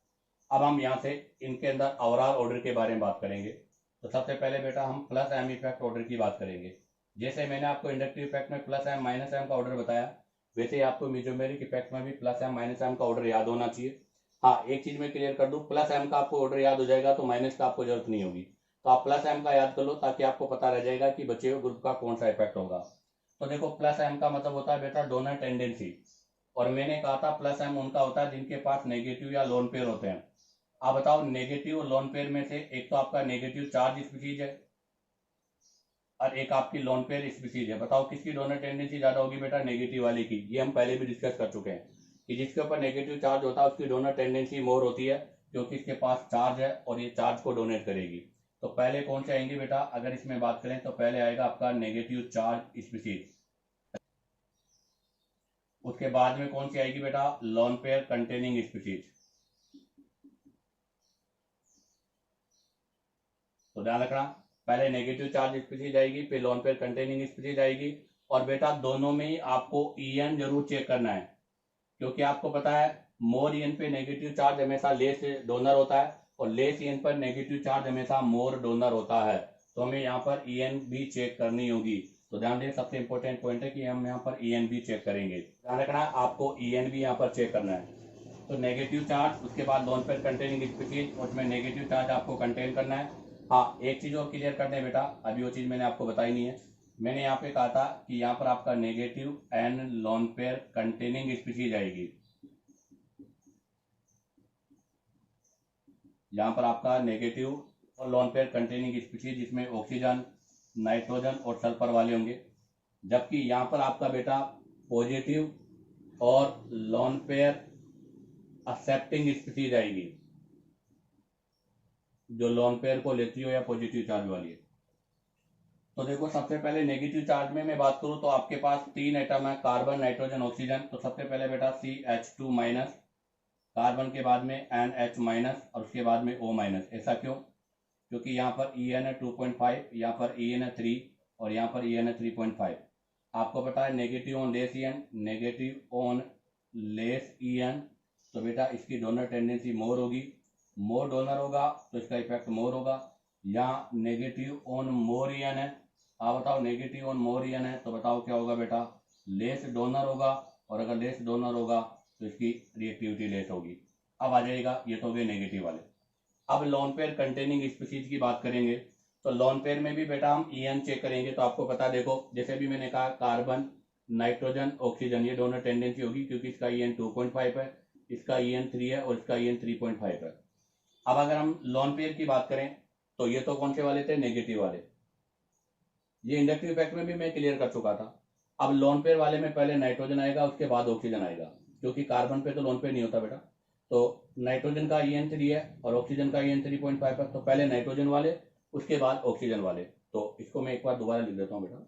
अब हम यहाँ से इनके अंदर ओवरऑल ऑर्डर के बारे में बात करेंगे। तो सबसे पहले बेटा हम प्लस एम इफेक्ट ऑर्डर की बात करेंगे। जैसे मैंने आपको इंडक्टिव इफेक्ट में प्लस एम माइनस एम का ऑर्डर बताया, वैसे ही आपको मेसोमेरिक इफेक्ट में भी प्लस एम माइनस एम का ऑर्डर याद होना चाहिए। हाँ, एक चीज मैं क्लियर कर दूं, प्लस एम का आपको ऑर्डर याद हो जाएगा तो माइनस का आपको जरूरत नहीं होगी। तो आप प्लस एम का याद कर लो ताकि आपको पता रह जाएगा कि बचे हुए ग्रुप का कौन सा इफेक्ट होगा। तो देखो, प्लस एम का मतलब होता है बेटा डोनर टेंडेंसी, और मैंने कहा था प्लस एम उनका होता है जिनके पास नेगेटिव या लोन पेयर होते हैं। आप बताओ, नेगेटिव और लोन पेयर में से एक तो आपका नेगेटिव चार्ज स्पीशीज है और एक आपकी लोन पेयर स्पीशीज है। बताओ किसकी डोनर टेंडेंसी ज्यादा होगी बेटा, नेगेटिव वाले की। ये हम पहले भी डिस्कस कर चुके हैं कि जिसके ऊपर नेगेटिव चार्ज होता है उसकी डोनर टेंडेंसी मोर होती है, क्योंकि इसके पास चार्ज है और ये चार्ज को डोनेट करेगी। तो पहले कौन से आएंगे बेटा, अगर इसमें बात करें तो पहले आएगा आपका नेगेटिव चार्ज स्पीशीज, उसके बाद में कौन सी आएगी बेटा, लोन पेयर कंटेनिंग स्पीशीज। तो ध्यान रखना, पहले नेगेटिव चार्ज स्पीशीज आएगी, फिर लोन पेयर कंटेनिंग स्पीशीज आएगी। और बेटा दोनों में ही आपको ईएन जरूर चेक करना है, क्योंकि आपको पता है मोर ईएन पे नेगेटिव चार्ज हमेशा लेस डोनर होता है और लेस ईएन पर नेगेटिव चार्ज हमेशा मोर डोनर होता है। तो हमें यहाँ पर ईएन भी चेक करनी होगी। तो ध्यान दें, सबसे इंपॉर्टेंट पॉइंट है कि हम यहाँ पर ईएन भी चेक करेंगे। ध्यान रखना, आपको ईएन भी यहाँ पर चेक करना है। तो नेगेटिव चार्ज, उसके बाद लोन पेयर कंटेनिंग स्पीशीज, उसमें नेगेटिव चार्ज आपको कंटेन करना है। हाँ, एक चीज और क्लियर कर दें बेटा, अभी वो चीज मैंने आपको बताई नहीं है। मैंने यहाँ पे कहा था कि यहाँ पर आपका negative and lone pair containing species आएगी। यहाँ पर आपका नेगेटिव और लोन पेयर कंटेनिंग स्पीशीज, जिसमें ऑक्सीजन, नाइट्रोजन और सल्फर वाले होंगे, जबकि यहाँ पर आपका बेटा पॉजिटिव और लोन पेयर एक्सेप्टिंग स्पीशीज आएगी, जो लोन पेयर को लेती हो या पॉजिटिव चार्ज वाली है। तो देखो, सबसे पहले नेगेटिव चार्ज में मैं बात करूं तो आपके पास 3 एटम है, कार्बन, नाइट्रोजन, ऑक्सीजन। तो सबसे पहले बेटा CH2 माइनस, कार्बन के बाद में NH माइनस और उसके बाद में O माइनस। ऐसा क्यों? क्योंकि यहाँ पर EN है 2.5, यहाँ पर EN है 3 और यहाँ पर EN है 3.5। आपको पता है negative on less EN, negative on less EN, तो बेटा इसकी डोनर टेंडेंसी मोर होगी। मोर डोनर होगा तो इसका इफेक्ट मोर होगा। यहाँ नेगेटिव ऑन मोर EN है, आप बताओ नेगेटिव ऑन मोर EN है तो बताओ क्या होगा बेटा, लेस डोनर होगा। और अगर लेस डोनर होगा तो इसकी रिएक्टिविटी लेस होगी। अब आ जाएगा, ये तो हो गए नेगेटिव वाले। अब लोन पेयर कंटेनिंग स्पीशीज की बात करेंगे तो लोन पेयर में भी बेटा हम EN चेक करेंगे। तो आपको पता, देखो जैसे भी मैंने कहा, कार्बन, नाइट्रोजन, ऑक्सीजन, ये दोनों टेंडेंसी होगी क्योंकि इसका EN 2.5 है, इसका EN 3 है और इसका EN 3.5 है। अब अगर हम लोन पेयर की बात करें तो ये तो कौन से वाले थे, नेगेटिव वाले। ये इंडक्टिव इफेक्ट में भी मैं क्लियर कर चुका था। अब लोन पेयर वाले में पहले नाइट्रोजन आएगा, उसके बाद ऑक्सीजन आएगा, क्योंकि कार्बन पे तो लोन पेयर नहीं होता बेटा। तो नाइट्रोजन का EN 3 है और ऑक्सीजन का EN 3.5 है, तो पहले नाइट्रोजन वाले, उसके बाद ऑक्सीजन वाले। तो इसको मैं एक बार दोबारा लिख देता हूँ बेटा।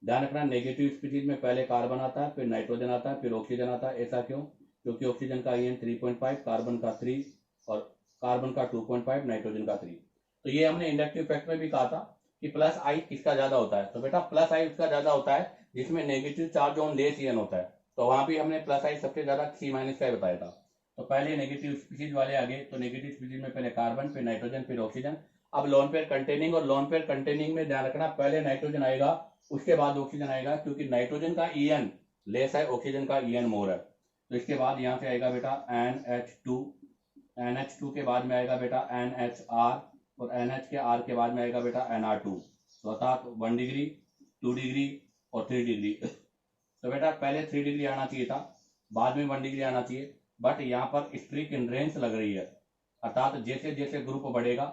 ध्यान रखना, नेगेटिव स्पीशीज में पहले कार्बन आता है, फिर नाइट्रोजन आता है, फिर ऑक्सीजन आता है। ऐसा क्यों? क्योंकि ऑक्सीजन का EN 3.5, कार्बन का 3 और कार्बन का 2.5, नाइट्रोजन का 3। तो ये हमने इंडक्टिव इफेक्ट में भी कहा था कि प्लस आई किसका ज्यादा होता है। तो बेटा प्लस आई उसका ज्यादा होता है जिसमें negative charge on less EN होता है। तो वहां भी हमने प्लस आई सबसे ज्यादा C माइनस का बताया था। तो पहले नेगेटिव स्पीशीज वाले आगे, तो नेगेटिव स्पीशीज में पहले कार्बन, फिर नाइट्रोजन, फिर ऑक्सीजन। अब लोन पेयर कंटेनिंग, और लोन पेयर कंटेनिंग में ध्यान रखना पहले नाइट्रोजन आएगा, उसके बाद ऑक्सीजन आएगा, क्योंकि नाइट्रोजन का EN लेस है, ऑक्सीजन का EN मोर है। तो इसके बाद यहाँ से आएगा बेटा NH2, NH2 के बाद में आएगा बेटा NHR, और NH के R के बाद में आएगा बेटा NR2। तो अर्थात 1 डिग्री, 2 डिग्री और 3 डिग्री। तो बेटा पहले 3 डिग्री आना चाहिए था, बाद में 1 डिग्री आना चाहिए, बट यहाँ पर स्ट्रिक हिंड्रेंस लग रही है। अर्थात जैसे जैसे ग्रुप बढ़ेगा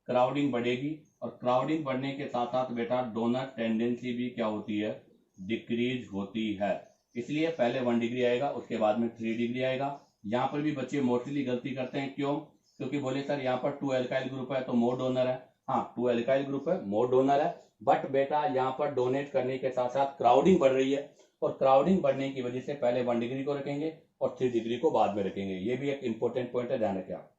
क्राउडिंग बढ़ेगी, और क्राउडिंग बढ़ने के साथ साथ बेटा डोनर टेंडेंसी भी क्या होती है, डिक्रीज होती है। इसलिए पहले 1 डिग्री आएगा, उसके बाद में 3 डिग्री आएगा। यहाँ पर भी बच्चे मोस्टली गलती करते हैं, क्यों? क्योंकि बोले सर यहाँ पर 2 एल्काइल ग्रुप है तो मोर डोनर है। हाँ 2 एल्काइल ग्रुप है, मोर डोनर है, बट बेटा यहाँ पर डोनेट करने के साथ साथ क्राउडिंग बढ़ रही है, और क्राउडिंग बढ़ने की वजह से पहले 1 डिग्री को रखेंगे और 3 डिग्री को बाद में रखेंगे। ये भी एक इंपॉर्टेंट पॉइंट है, ध्यान रखें आप।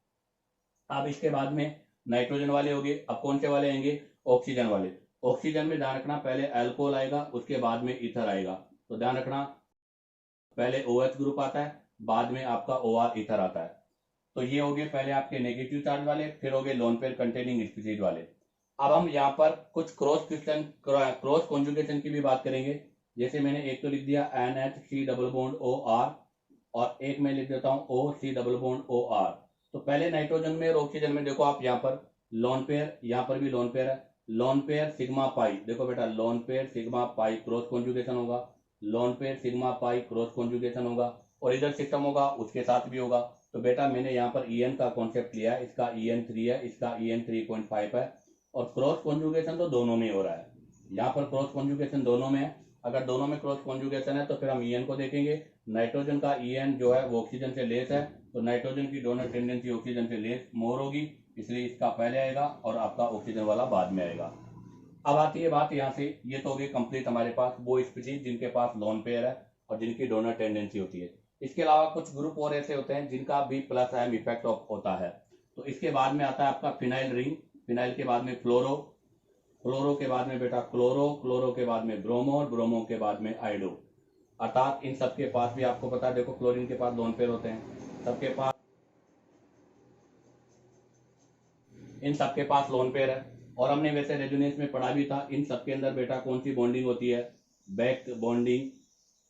अब इसके बाद में नाइट्रोजन वाले हो गए, अब कौन से वाले आएंगे, ऑक्सीजन वाले। ऑक्सीजन में ध्यान रखना पहले अल्कोहल आएगा, उसके बाद में ईथर आएगा। तो ध्यान रखना पहले OH ग्रुप आता है, बाद में आपका OR ईथर आता है। तो ये हो गए पहले आपके नेगेटिव चार्ज वाले, फिर हो गए लोन पेयर कंटेनिंग स्पीसीज वाले। अब हम यहाँ पर कुछ क्रॉस कॉन्जुगेशन की भी बात करेंगे। जैसे मैंने एक तो लिख दिया NHC डबल बॉन्ड OR, और एक मैं लिख देता हूँ OC डबल बॉन्ड OR। तो पहले नाइट्रोजन में और ऑक्सीजन में देखो आप यहाँ पर लोन पेयर, यहाँ पर भी लोन पेयर है, लोन पेयर सिग्मा पाई। देखो बेटा lone pair sigma pi cross conjugation होगा, lone pair sigma pi cross conjugation होगा, और इधर सिस्टम होगा उसके साथ भी होगा। तो बेटा मैंने यहाँ पर EN का कॉन्सेप्ट लिया है, इसका EN3 है, इसका EN 3.5 है, और क्रॉस कॉन्जुगेशन तो दोनों में हो रहा है। यहाँ पर क्रॉस कॉन्जुगेशन दोनों में है। अगर दोनों में क्रॉस कॉन्जुगेशन है तो फिर हम EN को देखेंगे। नाइट्रोजन का EN जो है वो ऑक्सीजन से लेस है, तो नाइट्रोजन की डोनर टेंडेंसी ऑक्सीजन से लेस मोर होगी, इसलिए इसका पहले आएगा और आपका ऑक्सीजन वाला बाद में आएगा। अब आती है बात यहाँ से, ये तो हो गई कंप्लीट हमारे पास वो स्पीशीज जिनके पास लोन पेयर है और जिनकी डोनर टेंडेंसी होती है। इसके अलावा कुछ ग्रुप और ऐसे होते हैं जिनका भी प्लस आयन इफेक्ट होता है। तो इसके बाद में आता है आपका फिनाइल रिंग, फिनाइल के बाद में फ्लोरो, फ्लोरो के बाद में बेटा क्लोरो, क्लोरो के बाद में ब्रोमो, और ब्रोमो के बाद में आइडो। अर्थात इन सबके पास भी आपको पता है, देखो क्लोरीन के पास लोन पेयर होते हैं, सबके पास, इन सबके पास लोन पेयर है। और हमने वैसे रेजोनेंस में पढ़ा भी था, इन सबके अंदर बेटा कौन सी बॉन्डिंग होती है, बैक बॉन्डिंग।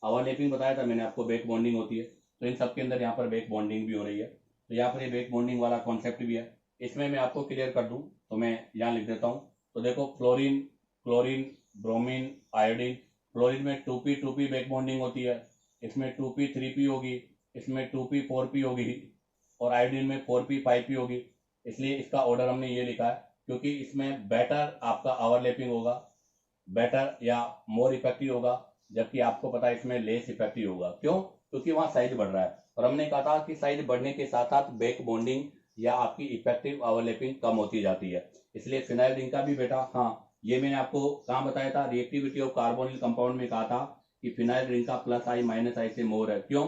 ओवरलैपिंग बताया था मैंने आपको, बैक बॉन्डिंग होती है। तो इन सबके अंदर यहाँ पर बैक बॉन्डिंग भी हो रही है, तो यहाँ पर ये बैक बॉन्डिंग वाला कॉन्सेप्ट भी है। इसमें मैं आपको क्लियर कर दूं तो मैं यहाँ लिख देता हूँ। तो देखो fluorine, chlorine, bromine, iodine. Fluorine में 2p बैक बॉन्डिंग होती है, इसमें 2p 3p होगी, इसमें 2p 4p होगी, और आयोडीन में 4p 5p होगी। इसलिए इसका ऑर्डर हमने ये लिखा है, क्योंकि इसमें बेटर आपका ओवरलैपिंग होगा, बेटर या मोर इफेक्टिव होगा, जबकि आपको पता है इसमें लेस इफेक्टिव होगा। क्यों? क्योंकि वहां साइज बढ़ रहा है, और हमने कहा था कि साइज बढ़ने के साथ साथ बैक बॉन्डिंग या आपकी इफेक्टिव ओवरलैपिंग कम होती जाती है। इसलिए फिनाइल रिंग का भी बेटा, हाँ ये मैंने आपको कहाँ बताया था, रिएक्टिविटी ऑफ कार्बोनिल कंपाउंड में कहा था कि फिनाइल रिंग का प्लस आई माइनस आई से मोर है। क्यों?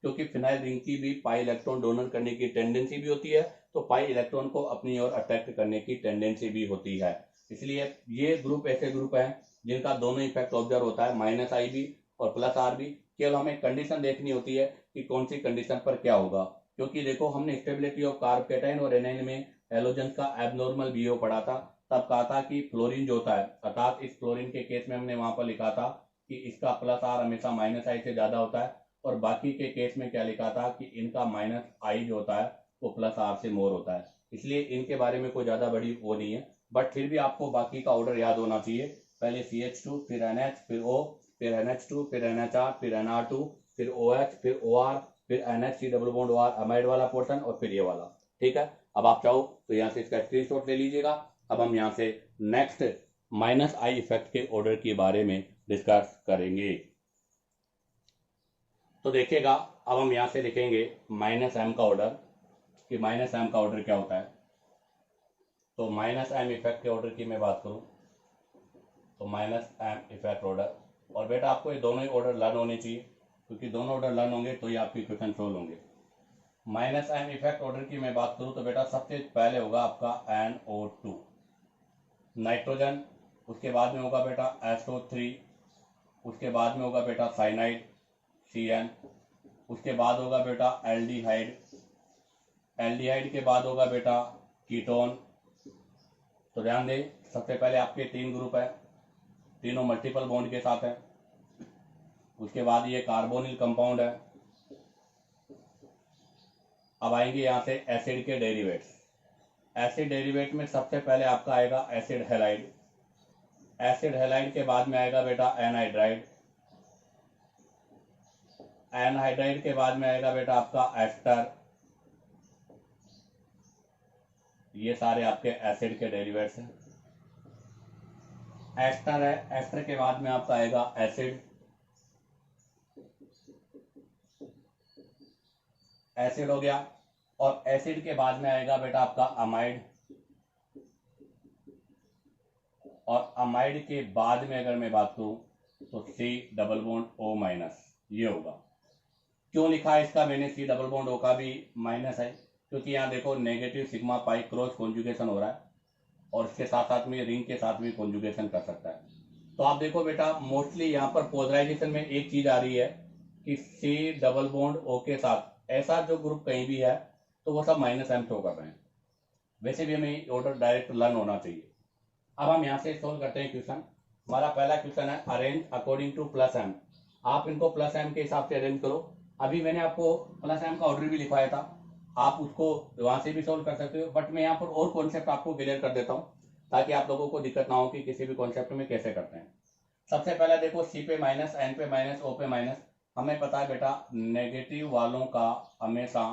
क्योंकि फिनाइल रिंग की भी पाई इलेक्ट्रॉन डोनर करने की टेंडेंसी भी होती है, तो पाई इलेक्ट्रॉन को अपनी ओर अट्रैक्ट करने की टेंडेंसी भी होती है। इसलिए ये ग्रुप ऐसे ग्रुप है जिनका दोनों इफेक्ट ऑब्जर्व होता है, माइनस आई भी और प्लस आर भी। केवल हमें कंडीशन देखनी होती है कि कौन सी कंडीशन पर क्या होगा। क्योंकि देखो हमने स्टेबिलिटी ऑफ कार्ब कैटायन और एनाइन में हेलोजन का एबनॉर्मल बीओ पढ़ा था, तब कहा था कि फ्लोरीन जो होता है, अर्थात इस फ्लोरीन के केस में हमने वहां पर लिखा था कि इसका प्लस आर हमेशा माइनस आई से ज्यादा होता है, और बाकी के केस में क्या लिखा था कि इनका माइनस आई जो होता है वो प्लस आर से मोर होता है। इसलिए इनके बारे में कोई ज्यादा बड़ी वो नहीं है, बट फिर भी आपको बाकी का ऑर्डर याद होना चाहिए। पहले CH2, फिर NH, फिर O, फिर NH2, फिर NHR, फिर NR2, फिर OH, फिर OR, फिर NHC double bond OR amide वाला पोर्शन, और फिर ये वाला। ठीक है, अब आप चाहो तो यहाँ से इसका स्क्रीनशॉट ले लीजिएगा। अब हम यहाँ से नेक्स्ट माइनस आई इफेक्ट के ऑर्डर के बारे में डिस्कस करेंगे। तो देखिएगा, अब हम यहाँ से लिखेंगे माइनस एम का ऑर्डर, कि माइनस एम का ऑर्डर क्या होता है। तो माइनस एम इफेक्ट के ऑर्डर की मैं बात करूं तो माइनस एम इफेक्ट ऑर्डर, और बेटा आपको ये दोनों ही ऑर्डर लर्न होने चाहिए, क्योंकि दोनों ऑर्डर लर्न होंगे तो ही आपके क्वेश्चन सोल्व होंगे। माइनस एम इफेक्ट ऑर्डर की मैं बात करूं तो बेटा सबसे पहले होगा आपका NO2 नाइट्रोजन, उसके बाद में होगा बेटा SO3, उसके बाद में होगा बेटा साइनाइड CN, उसके बाद होगा बेटा एल्डिहाइड, एल्डिहाइड के बाद होगा बेटा कीटोन। तो ध्यान दें, सबसे पहले आपके 3 ग्रुप है, तीनों मल्टीपल बॉन्ड के साथ है। उसके बाद ये कार्बोनिल कंपाउंड है। अब आएंगे यहां से एसिड के डेरिवेट्स। एसिड डेरिवेट में सबसे पहले आपका आएगा एसिड हैलाइड, एसिड हैलाइड के बाद में आएगा बेटा एनहाइड्राइड, एनहाइड्राइड के बाद में आएगा बेटा आपका एस्टर। ये सारे आपके एसिड के डेरिवेट्स हैं। एस्टर है, एस्टर के बाद में आपका आएगा एसिड, एसिड हो गया, और एसिड के बाद में आएगा बेटा आपका अमाइड, और अमाइड के बाद में अगर मैं बात करूं तो C double bond O minus, ये होगा। क्यों लिखा है इसका मैंने सी डबल बॉन्ड ओ का भी माइनस है, क्योंकि यहाँ देखो negative sigma pi cross conjugation हो रहा है, और इसके साथ साथ में रिंग के साथ भी कॉन्जुगेशन कर सकता है। तो आप देखो बेटा मोस्टली यहाँ पर पोलराइजेशन में एक चीज आ रही है कि सी डबल बॉन्ड ओ के साथ ऐसा जो ग्रुप कहीं भी है तो वो सब माइनस एम शो कर रहे हैं। वैसे भी हमें ऑर्डर डायरेक्ट लर्न होना चाहिए। अब हम यहाँ से सोल्व करते हैं क्वेश्चन। हमारा पहला क्वेश्चन है arrange according to plus M. आप इनको प्लस एम के हिसाब से अरेंज करो। अभी मैंने आपको प्लस एम का ऑर्डर भी लिखवाया था, आप उसको वहां से भी सोल्व कर सकते हो, बट मैं यहाँ पर और कॉन्सेप्ट आपको क्लियर कर देता हूँ ताकि आप लोगों को दिक्कत ना हो कि किसी भी कॉन्सेप्ट में कैसे करते हैं। सबसे पहले देखो सी पे माइनस, एन पे माइनस, ओ पे माइनस। हमें पता है बेटा नेगेटिव वालों का हमेशा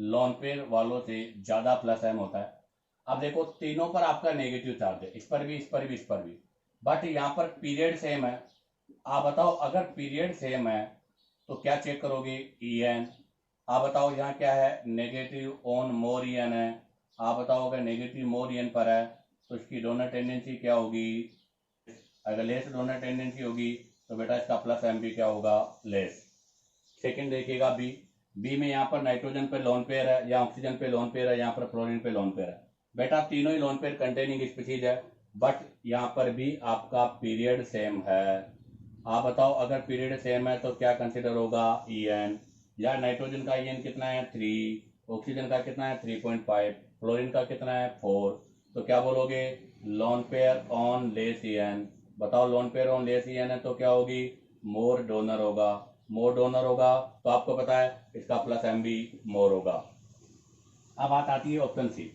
लॉन पेयर वालों से ज्यादा प्लस एम होता है। अब देखो तीनों पर आपका नेगेटिव चार्ज है, इस पर भी, इस पर भी, इस पर भी, बट यहाँ पर पीरियड सेम है। आप बताओ अगर पीरियड सेम है तो क्या चेक करोगे, ई एन। आप बताओ यहाँ क्या है, negative on more E N है। आप बताओ अगर नेगेटिव मोर ई एन पर है तो इसकी डोनर टेंडेंसी क्या होगी, अगर लेस डोनर टेंडेंसी होगी तो बेटा इसका प्लस एम भी क्या होगा, लेस। सेकंड देखिएगा बी, बी में यहाँ पर नाइट्रोजन पे लोन पेयर है या ऑक्सीजन पे लोन पेयर है, यहाँ पर क्लोरीन पे लोन पेयर है। बेटा तीनों ही लोन पेयर कंटेनिंग स्पीशीज है, बट यहाँ पर भी आपका पीरियड सेम है। आप बताओ अगर पीरियड सेम है तो क्या कंसिडर होगा, ई एन। या नाइट्रोजन का ई एन कितना है 3, ऑक्सीजन का कितना है 3.5, फ्लोरीन का कितना है 4, तो क्या बोलोगे, lone pair on less E N. बताओ lone pair on less E N है तो क्या होगी, मोर डोनर होगा। मोर डोनर होगा तो आपको पता है इसका प्लस एम भी मोर होगा। अब बात आती है ऑप्शन सी।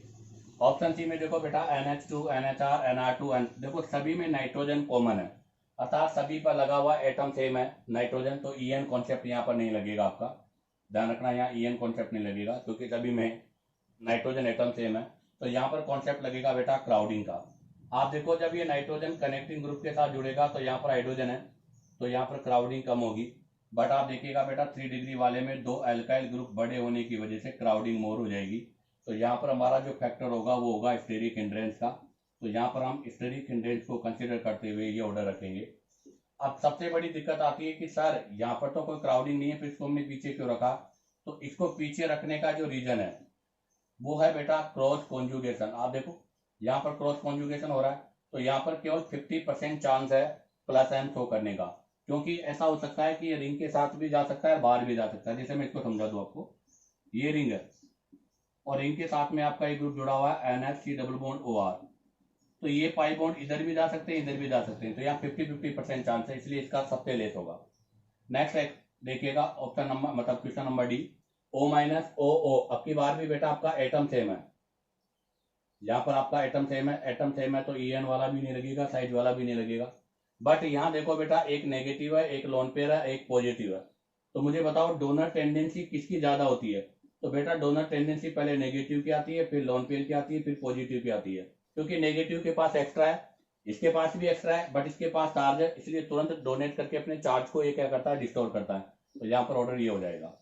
ऑप्शन सी में देखो बेटा NH2, NHR, NR2, देखो सभी में नाइट्रोजन कॉमन है, अर्थात सभी पर लगा हुआ एटम सेम है नाइट्रोजन, तो EN कॉन्सेप्ट यहाँ पर नहीं लगेगा। आपका ध्यान रखना यहाँ EN कॉन्सेप्ट नहीं लगेगा क्योंकि सभी में नाइट्रोजन एटम सेम है। तो यहाँ पर कॉन्सेप्ट लगेगा बेटा क्राउडिंग का। आप देखो जब ये नाइट्रोजन कनेक्टिंग ग्रुप के साथ जुड़ेगा तो यहाँ पर हाइड्रोजन है, तो यहाँ पर क्राउडिंग कम होगी। बट आप देखिएगा बेटा 3 डिग्री वाले में 2 अल्काइल ग्रुप बड़े होने की वजह से क्राउडिंग मोर हो जाएगी। तो यहाँ पर हमारा जो फैक्टर होगा वो होगा स्टेरिक हिंड्रेंस का। तो यहाँ पर हम स्टेरिक हिंड्रेंस को कंसीडर करते हुए ये ऑर्डर रखेंगे। अब सबसे बड़ी दिक्कत आती है कि सर यहाँ पर तो कोई क्राउडिंग नहीं है, फिर इसको हमने पीछे क्यों रखा। तो इसको पीछे रखने का जो रीजन है वो है बेटा क्रॉस कॉन्जुगेशन। आप देखो यहाँ पर क्रॉस कॉन्जुगेशन हो रहा है, तो यहाँ पर केवल 50% चांस है प्लस एम शो करने का, क्योंकि ऐसा हो सकता है कि ये रिंग के साथ भी जा सकता है, बाहर भी जा सकता है। जैसे मैं इसको समझा दूं आपको, ये रिंग है और रिंग के साथ में आपका एक ग्रुप जुड़ा हुआ है NH3 डबल बॉन्ड OR, तो ये पाई बॉन्ड इधर भी जा सकते हैं, इधर भी जा सकते हैं, तो यहाँ 50-50% चांस है, इसलिए इसका सबसे लेस होगा। नेक्स्ट देखिएगा ऑप्शन नंबर, मतलब question number D, O minus OO। अब की बार भी बेटा आपका एटम सेम है, यहाँ पर आपका एटम सेम है, एटम सेम है तो EN वाला भी नहीं लगेगा, साइड वाला भी नहीं लगेगा। बट यहाँ देखो बेटा एक नेगेटिव है, एक लोन पेयर है, एक पॉजिटिव है, तो मुझे बताओ डोनर टेंडेंसी किसकी ज्यादा होती है। तो बेटा डोनर टेंडेंसी पहले नेगेटिव की आती है, फिर लोन पेयर की आती है, फिर पॉजिटिव की आती है। क्योंकि नेगेटिव के पास एक्स्ट्रा है, इसके पास भी एक्स्ट्रा है, बट इसके पास चार्ज है, इसलिए तुरंत डोनेट करके अपने चार्ज को ये क्या करता है, डिस्टोर करता है। तो यहाँ पर ऑर्डर ये हो जाएगा।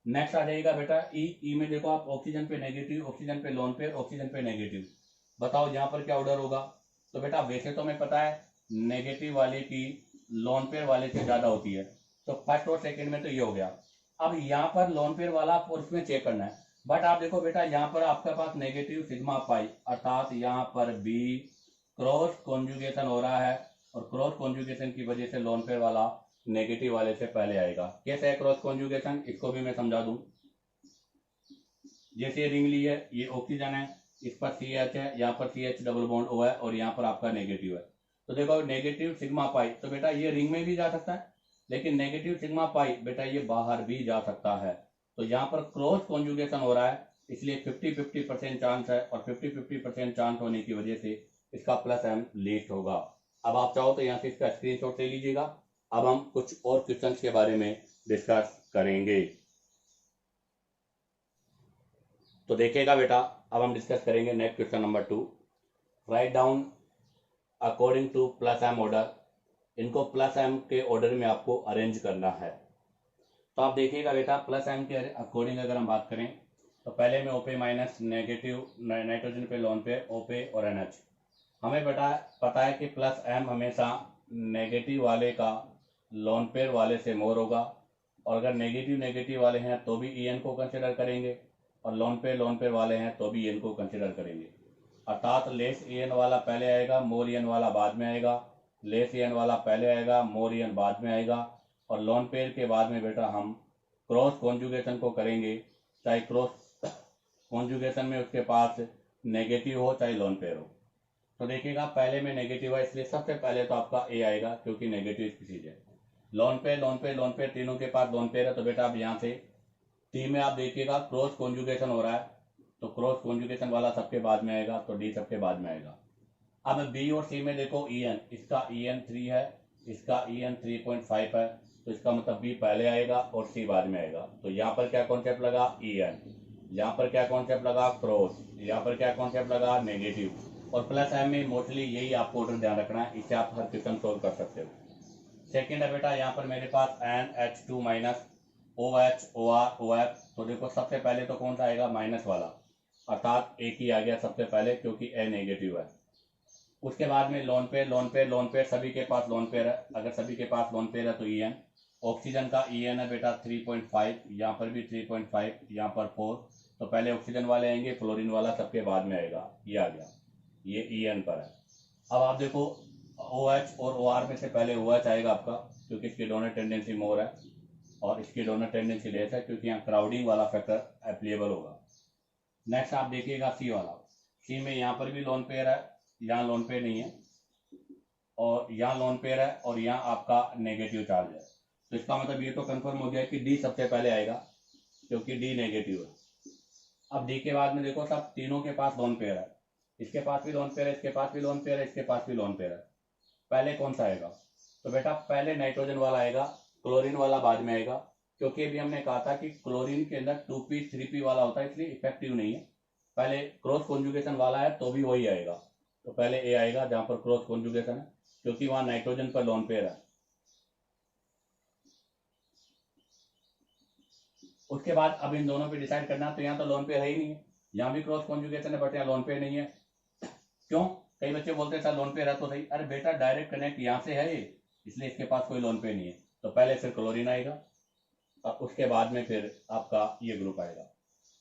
नेक्स्ट आ जाएगा बेटा ई में देखो आप ऑक्सीजन पे नेगेटिव, ऑक्सीजन पे लोन पेयर, ऑक्सीजन पे नेगेटिव। बताओ यहाँ पर क्या ऑर्डर होगा। तो बेटा वैसे तो हमें पता है नेगेटिव वाले की लोन पेयर वाले से ज्यादा होती है, तो फर्स्ट और सेकंड में तो ये हो गया। अब यहाँ पर लोन पेयर वाला उसमें चेक करना है, बट आप देखो बेटा यहाँ पर आपके पास नेगेटिव सिग्मा पाई, अर्थात यहाँ पर भी क्रॉस कॉन्जुगेशन हो रहा है, और क्रॉस कॉन्जुगेशन की वजह से लोन पेयर वाला नेगेटिव वाले से पहले आएगा। कैसे है क्रॉस कॉन्जुगेशन, इसको भी मैं समझा दूं। जैसे रिंग ली है, ये ऑक्सीजन है, इस पर CH है, यहाँ पर CH डबल बॉन्ड O है, और यहाँ पर आपका नेगेटिव है। तो देखो नेगेटिव सिग्मा पाई, तो बेटा ये रिंग में भी जा सकता है, लेकिन नेगेटिव सिग्मा पाई बेटा ये बाहर भी जा सकता है। तो यहाँ पर क्रॉस कॉन्जुगेशन हो रहा है, इसलिए 50-50% चांस है, और 50-50% चांस होने की वजह से इसका प्लस एम लीस्ट होगा। अब आप चाहो तो यहाँ से इसका स्क्रीनशॉट ले लीजिएगा। अब हम कुछ और क्वेश्चन के बारे में डिस्कस करेंगे। तो देखिएगा बेटा, अब हम डिस्कस करेंगे next question number 2। Write down according to plus M order. इनको प्लस एम के ऑर्डर में आपको अरेंज करना है। तो आप देखिएगा बेटा, प्लस एम के अकॉर्डिंग अगर हम बात करें तो पहले में ओपे माइनस नेगेटिव नाइट्रोजन पे लोन पे ओपे और एनएच। हमें बेटा पता है कि प्लस एम हमेशा नेगेटिव वाले का लोन पेयर वाले से मोर होगा, और अगर नेगेटिव नेगेटिव वाले हैं तो भी ईएन को कंसिडर करेंगे, और लोन पेयर वाले हैं तो भी ईएन को कंसिडर करेंगे। अर्थात लेस ईएन वाला पहले आएगा, मोर ईएन वाला बाद में आएगा, लेस ईएन वाला पहले आएगा, मोर ईएन बाद में आएगा, और लोन पेयर के बाद में बेटा हम क्रॉस कॉन्जुगेशन को करेंगे, चाहे क्रॉस कॉन्जुगेशन में उसके पास नेगेटिव हो चाहे लोन पेयर हो। तो देखिएगा पहले में नेगेटिव है, इसलिए सबसे पहले तो आपका ए आएगा, क्योंकि नेगेटिव स्पीसीज है। लोन पेयर तीनों के पास लोन पेयर है, तो बेटा अब यहाँ से टी में आप देखिएगा क्रॉस कॉन्जुगेशन हो रहा है, तो क्रॉस कॉन्जुगेशन वाला सबके बाद में आएगा, तो डी सबके बाद में आएगा। अब बी और सी में देखो ईएन, इसका ईएन 3 है, इसका ईएन 3.5 है, तो इसका मतलब बी पहले आएगा और सी बाद में आएगा। तो यहाँ पर क्या कॉन्सेप्ट लगा, ईएन, यहाँ पर क्या कॉन्सेप्ट लगा, क्रॉस, यहाँ पर क्या कॉन्सेप्ट लगा, नेगेटिव, और प्लस एम में मोस्टली यही आपको ऑर्डर ध्यान रखना है, इससे आप हर क्वेश्चन सोल्व कर सकते हो। सेकेंड है बेटा, यहाँ पर मेरे पास NH2 minus OH OR OF, तो देखो सबसे पहले तो कौन सा आएगा, माइनस वाला, अर्थात एक ही आ गया सबसे पहले, क्योंकि ए नेगेटिव है। उसके बाद में लोन पेयर सभी के पास लोन पेयर है, अगर सभी के पास लोन पेयर है तो ईएन। ऑक्सीजन का ईएन है बेटा 3.5, यहाँ पर भी 3.5, यहाँ पर 4, तो पहले ऑक्सीजन वाले आएंगे, फ्लोरीन वाला सबके बाद में आएगा, ये आ गया, ये ईएन पर है। अब आप देखो OH और OR में से पहले OH आएगा आपका, क्योंकि इसकी डोनर टेंडेंसी मोर है, और इसकी डोनर टेंडेंसी लेस है, क्योंकि यहाँ क्राउडिंग वाला फैक्टर एप्लीकेबल होगा। नेक्स्ट आप देखिएगा सी वाला, सी में यहाँ पर भी लोन पेयर है, यहाँ लोन पेयर नहीं है, और यहाँ लोन पेयर है, और यहाँ आपका नेगेटिव चार्ज है। तो इसका मतलब ये तो कंफर्म हो गया कि डी सबसे पहले आएगा, क्योंकि डी नेगेटिव है। अब डी के बाद में देखो सब तीनों के पास लोन पेयर है, इसके पास भी लोन पेयर है, इसके पास भी लोन पेयर है, इसके पास भी लोन पेयर है। पहले कौन सा आएगा, तो बेटा पहले नाइट्रोजन वाला आएगा, क्लोरीन वाला बाद में आएगा, क्योंकि अभी हमने कहा था कि क्लोरीन के अंदर 2p 3p वाला होता है, इसलिए इफेक्टिव नहीं है। पहले क्रॉस कॉन्जुगेशन वाला है तो भी वही आएगा, तो पहले ए आएगा जहां पर क्रॉस कॉन्जुगेशन है, क्योंकि वहां नाइट्रोजन पर लोन पेयर है। उसके बाद अब इन दोनों पे डिसाइड करना, तो यहाँ तो लोन पेयर है ही नहीं है, यहाँ भी क्रॉस कॉन्जुगेशन है बट यहाँ लोन पेयर नहीं है। क्यों, कई बच्चे बोलते हैं सर लोन पेयर है तो सही, अरे बेटा डायरेक्ट कनेक्ट यहाँ से है ये, इसलिए इसके पास कोई लोन पेयर नहीं है, तो पहले फिर क्लोरीन आएगा, और उसके बाद में फिर आपका ये ग्रुप आएगा।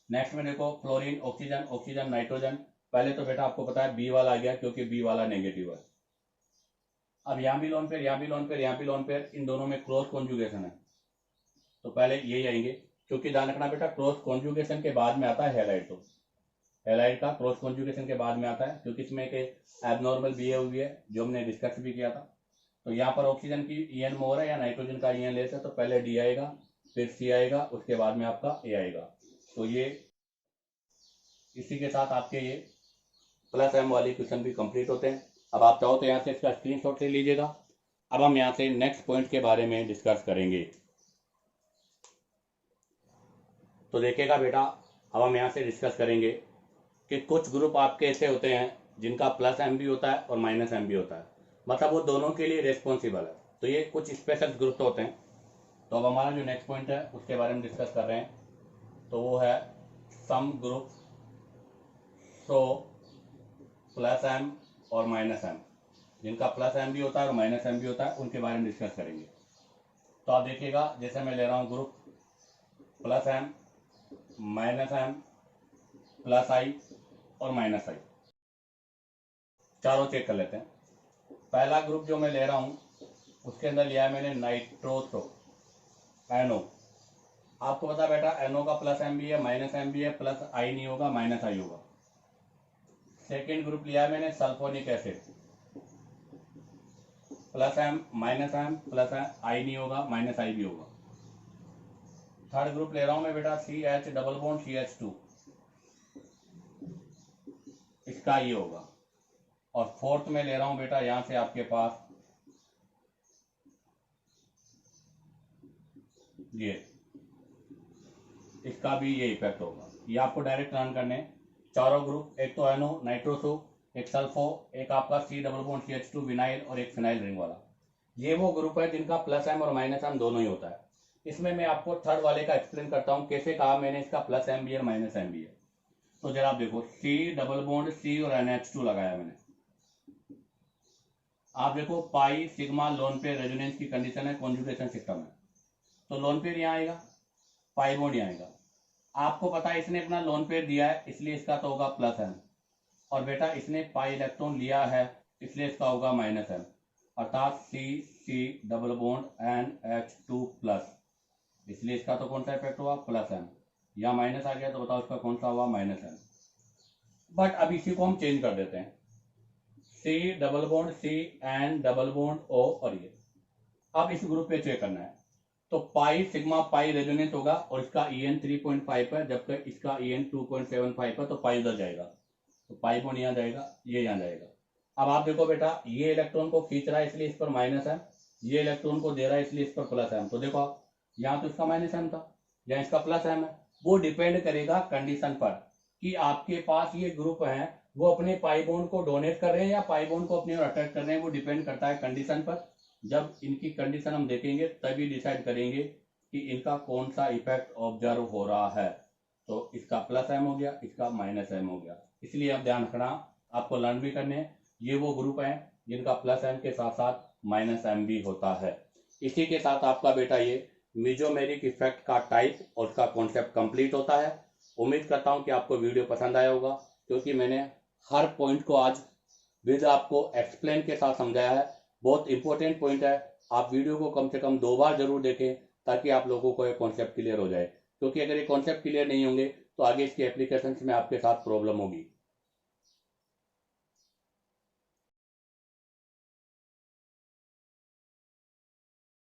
नेक्स्ट में देखो फ्लोरीन, ऑक्सीजन नाइट्रोजन, पहले तो बेटा आपको पता है बी वाला आ गया, क्योंकि बी वाला नेगेटिव है। अब यहाँ भी लोन पेयर, यहाँ भी लोन पेयर, यहाँ भी लोन पेयर, इन दोनों में क्रॉस कॉन्जुगेशन है, तो पहले यही आएंगे, क्योंकि ध्यान रखना बेटा क्रॉस कॉन्जुगेशन के बाद में आता है हैलाइड, तो हैलाइड का क्रॉस कॉन्जुगेशन के बाद में आता है, क्योंकि इसमें एक एबनॉर्मल बिहेव हुई है जो हमने डिस्कस भी किया था। तो यहाँ पर ऑक्सीजन की ईएन मोर है या नाइट्रोजन का ईएन लेस है, तो पहले डी आएगा, फिर सी आएगा, उसके बाद में आपका ए आएगा। तो ये इसी के साथ आपके ये प्लस एम वाली क्वेश्चन भी कंप्लीट होते हैं। अब आप चाहो तो यहाँ से इसका स्क्रीनशॉट ले लीजिएगा। अब हम यहाँ से नेक्स्ट पॉइंट के बारे में डिस्कस करेंगे। तो देखिएगा बेटा, अब हम यहाँ से डिस्कस करेंगे कि कुछ ग्रुप आपके ऐसे होते हैं जिनका प्लस एम भी होता है और माइनस एम भी होता है, मतलब वो दोनों के लिए रेस्पॉन्सिबल है। तो ये कुछ स्पेशल ग्रुप होते हैं। तो अब हमारा जो नेक्स्ट पॉइंट है उसके बारे में डिस्कस कर रहे हैं, तो वो है some group show plus M और माइनस एम, जिनका प्लस एम भी होता है और माइनस एम भी होता है, उनके बारे में डिस्कस करेंगे। तो आप देखिएगा, जैसे मैं ले रहा हूँ group plus M, minus M, plus I और माइनस आई, चारों चेक कर लेते हैं। पहला ग्रुप जो मैं ले रहा हूँ उसके अंदर लिया है मैंने नाइट्रोसो NO। आपको पता बेटा NO का प्लस एम भी है, माइनस एम भी है, प्लस आई नहीं होगा, माइनस आई होगा। सेकेंड ग्रुप लिया है मैंने sulphonic acid, plus M, minus M, plus I नहीं होगा, माइनस आई भी होगा। थर्ड ग्रुप ले रहा हूं मैं बेटा CH डबल बॉन्ड CH2, इसका ये होगा, और फोर्थ में ले रहा हूं बेटा यहां से आपके पास ये, इसका भी ये इफेक्ट होगा। ये आपको डायरेक्ट रन करने चारों ग्रुप, एक तो एनो नाइट्रोसो, एक सल्फो, एक आपका सी डबल बॉन्ड CH2 विनाइल और एक फिनाइल रिंग वाला। ये वो ग्रुप है जिनका प्लस एम और माइनस एम दोनों ही होता है। इसमें मैं आपको थर्ड वाले का एक्सप्लेन करता हूं, कैसे कहा मैंने इसका प्लस एम भी है माइनस एम भी है। तो जरा आप देखो, सी डबल बॉन्ड सी और NH2 लगाया मैंने, आप देखो pi sigma lone pair resonance की कंडीशन है, कॉन्जुगेशन सिस्टम है, तो लोन पेयर यहाँ आएगा, पाई बॉन्ड यहाँ आएगा। आपको पता है इसने अपना लोन पेयर दिया है इसलिए इसका तो होगा प्लस एम, और बेटा इसने पाई इलेक्ट्रॉन लिया है इसलिए इसका होगा माइनस एम, अर्थात सी डबल बॉन्ड NH2 प्लस, इसलिए इसका तो कौन सा इफेक्ट हुआ, प्लस एम। यहाँ माइनस आ गया तो बताओ इसका कौन सा हुआ, माइनस एम। बट अब इसी को हम चेंज कर देते हैं, C double bond C and double bond O, और ये अब इस ग्रुप पे चेक करना है, तो पाई सिग्मा पाई रेजोनेंस होगा और इसका EN 3.5 है, जबकि इसका EN 2.75 है, तो पाई उधर जाएगा, तो पाई बॉन्ड यहाँ जाएगा, ये यहाँ जाएगा। अब आप देखो बेटा, ये इलेक्ट्रॉन को खींच रहा है इसलिए इस पर माइनस है, ये इलेक्ट्रॉन को दे रहा है इसलिए इस पर प्लस है। तो देखो आप, यहाँ तो इसका माइनस एम था, यहाँ इसका प्लस एम है। वो डिपेंड करेगा कंडीशन पर कि आपके पास ये ग्रुप है वो अपने पाई बॉन्ड को डोनेट कर रहे हैं या पाई बॉन्ड को अपने ओर अट्रैक्ट कर रहे हैं, वो डिपेंड करता है कंडीशन पर। जब इनकी कंडीशन हम देखेंगे तभी डिसाइड करेंगे कि इनका कौन सा इफेक्ट ऑब्जर्व हो रहा है। तो इसका प्लस एम हो गया, इसका माइनस एम हो गया, इसलिए अब ध्यान रखना, आपको लर्न भी करने हैं, ये वो ग्रुप हैं जिनका प्लस एम के साथ साथ माइनस एम भी होता है। इसी के साथ आपका बेटा ये मेसोमेरिक इफेक्ट का टाइप और उसका कॉन्सेप्ट कंप्लीट होता है। उम्मीद करता हूं कि आपको वीडियो पसंद आया होगा, क्योंकि मैंने हर पॉइंट को आज विद आपको एक्सप्लेन के साथ समझाया है। बहुत इंपॉर्टेंट पॉइंट है, आप वीडियो को कम से कम 2 बार जरूर देखें ताकि आप लोगों को ये कॉन्सेप्ट क्लियर हो जाए, क्योंकि अगर ये कॉन्सेप्ट क्लियर नहीं होंगे तो आगे इसके एप्लीकेशन में आपके साथ प्रॉब्लम होगी।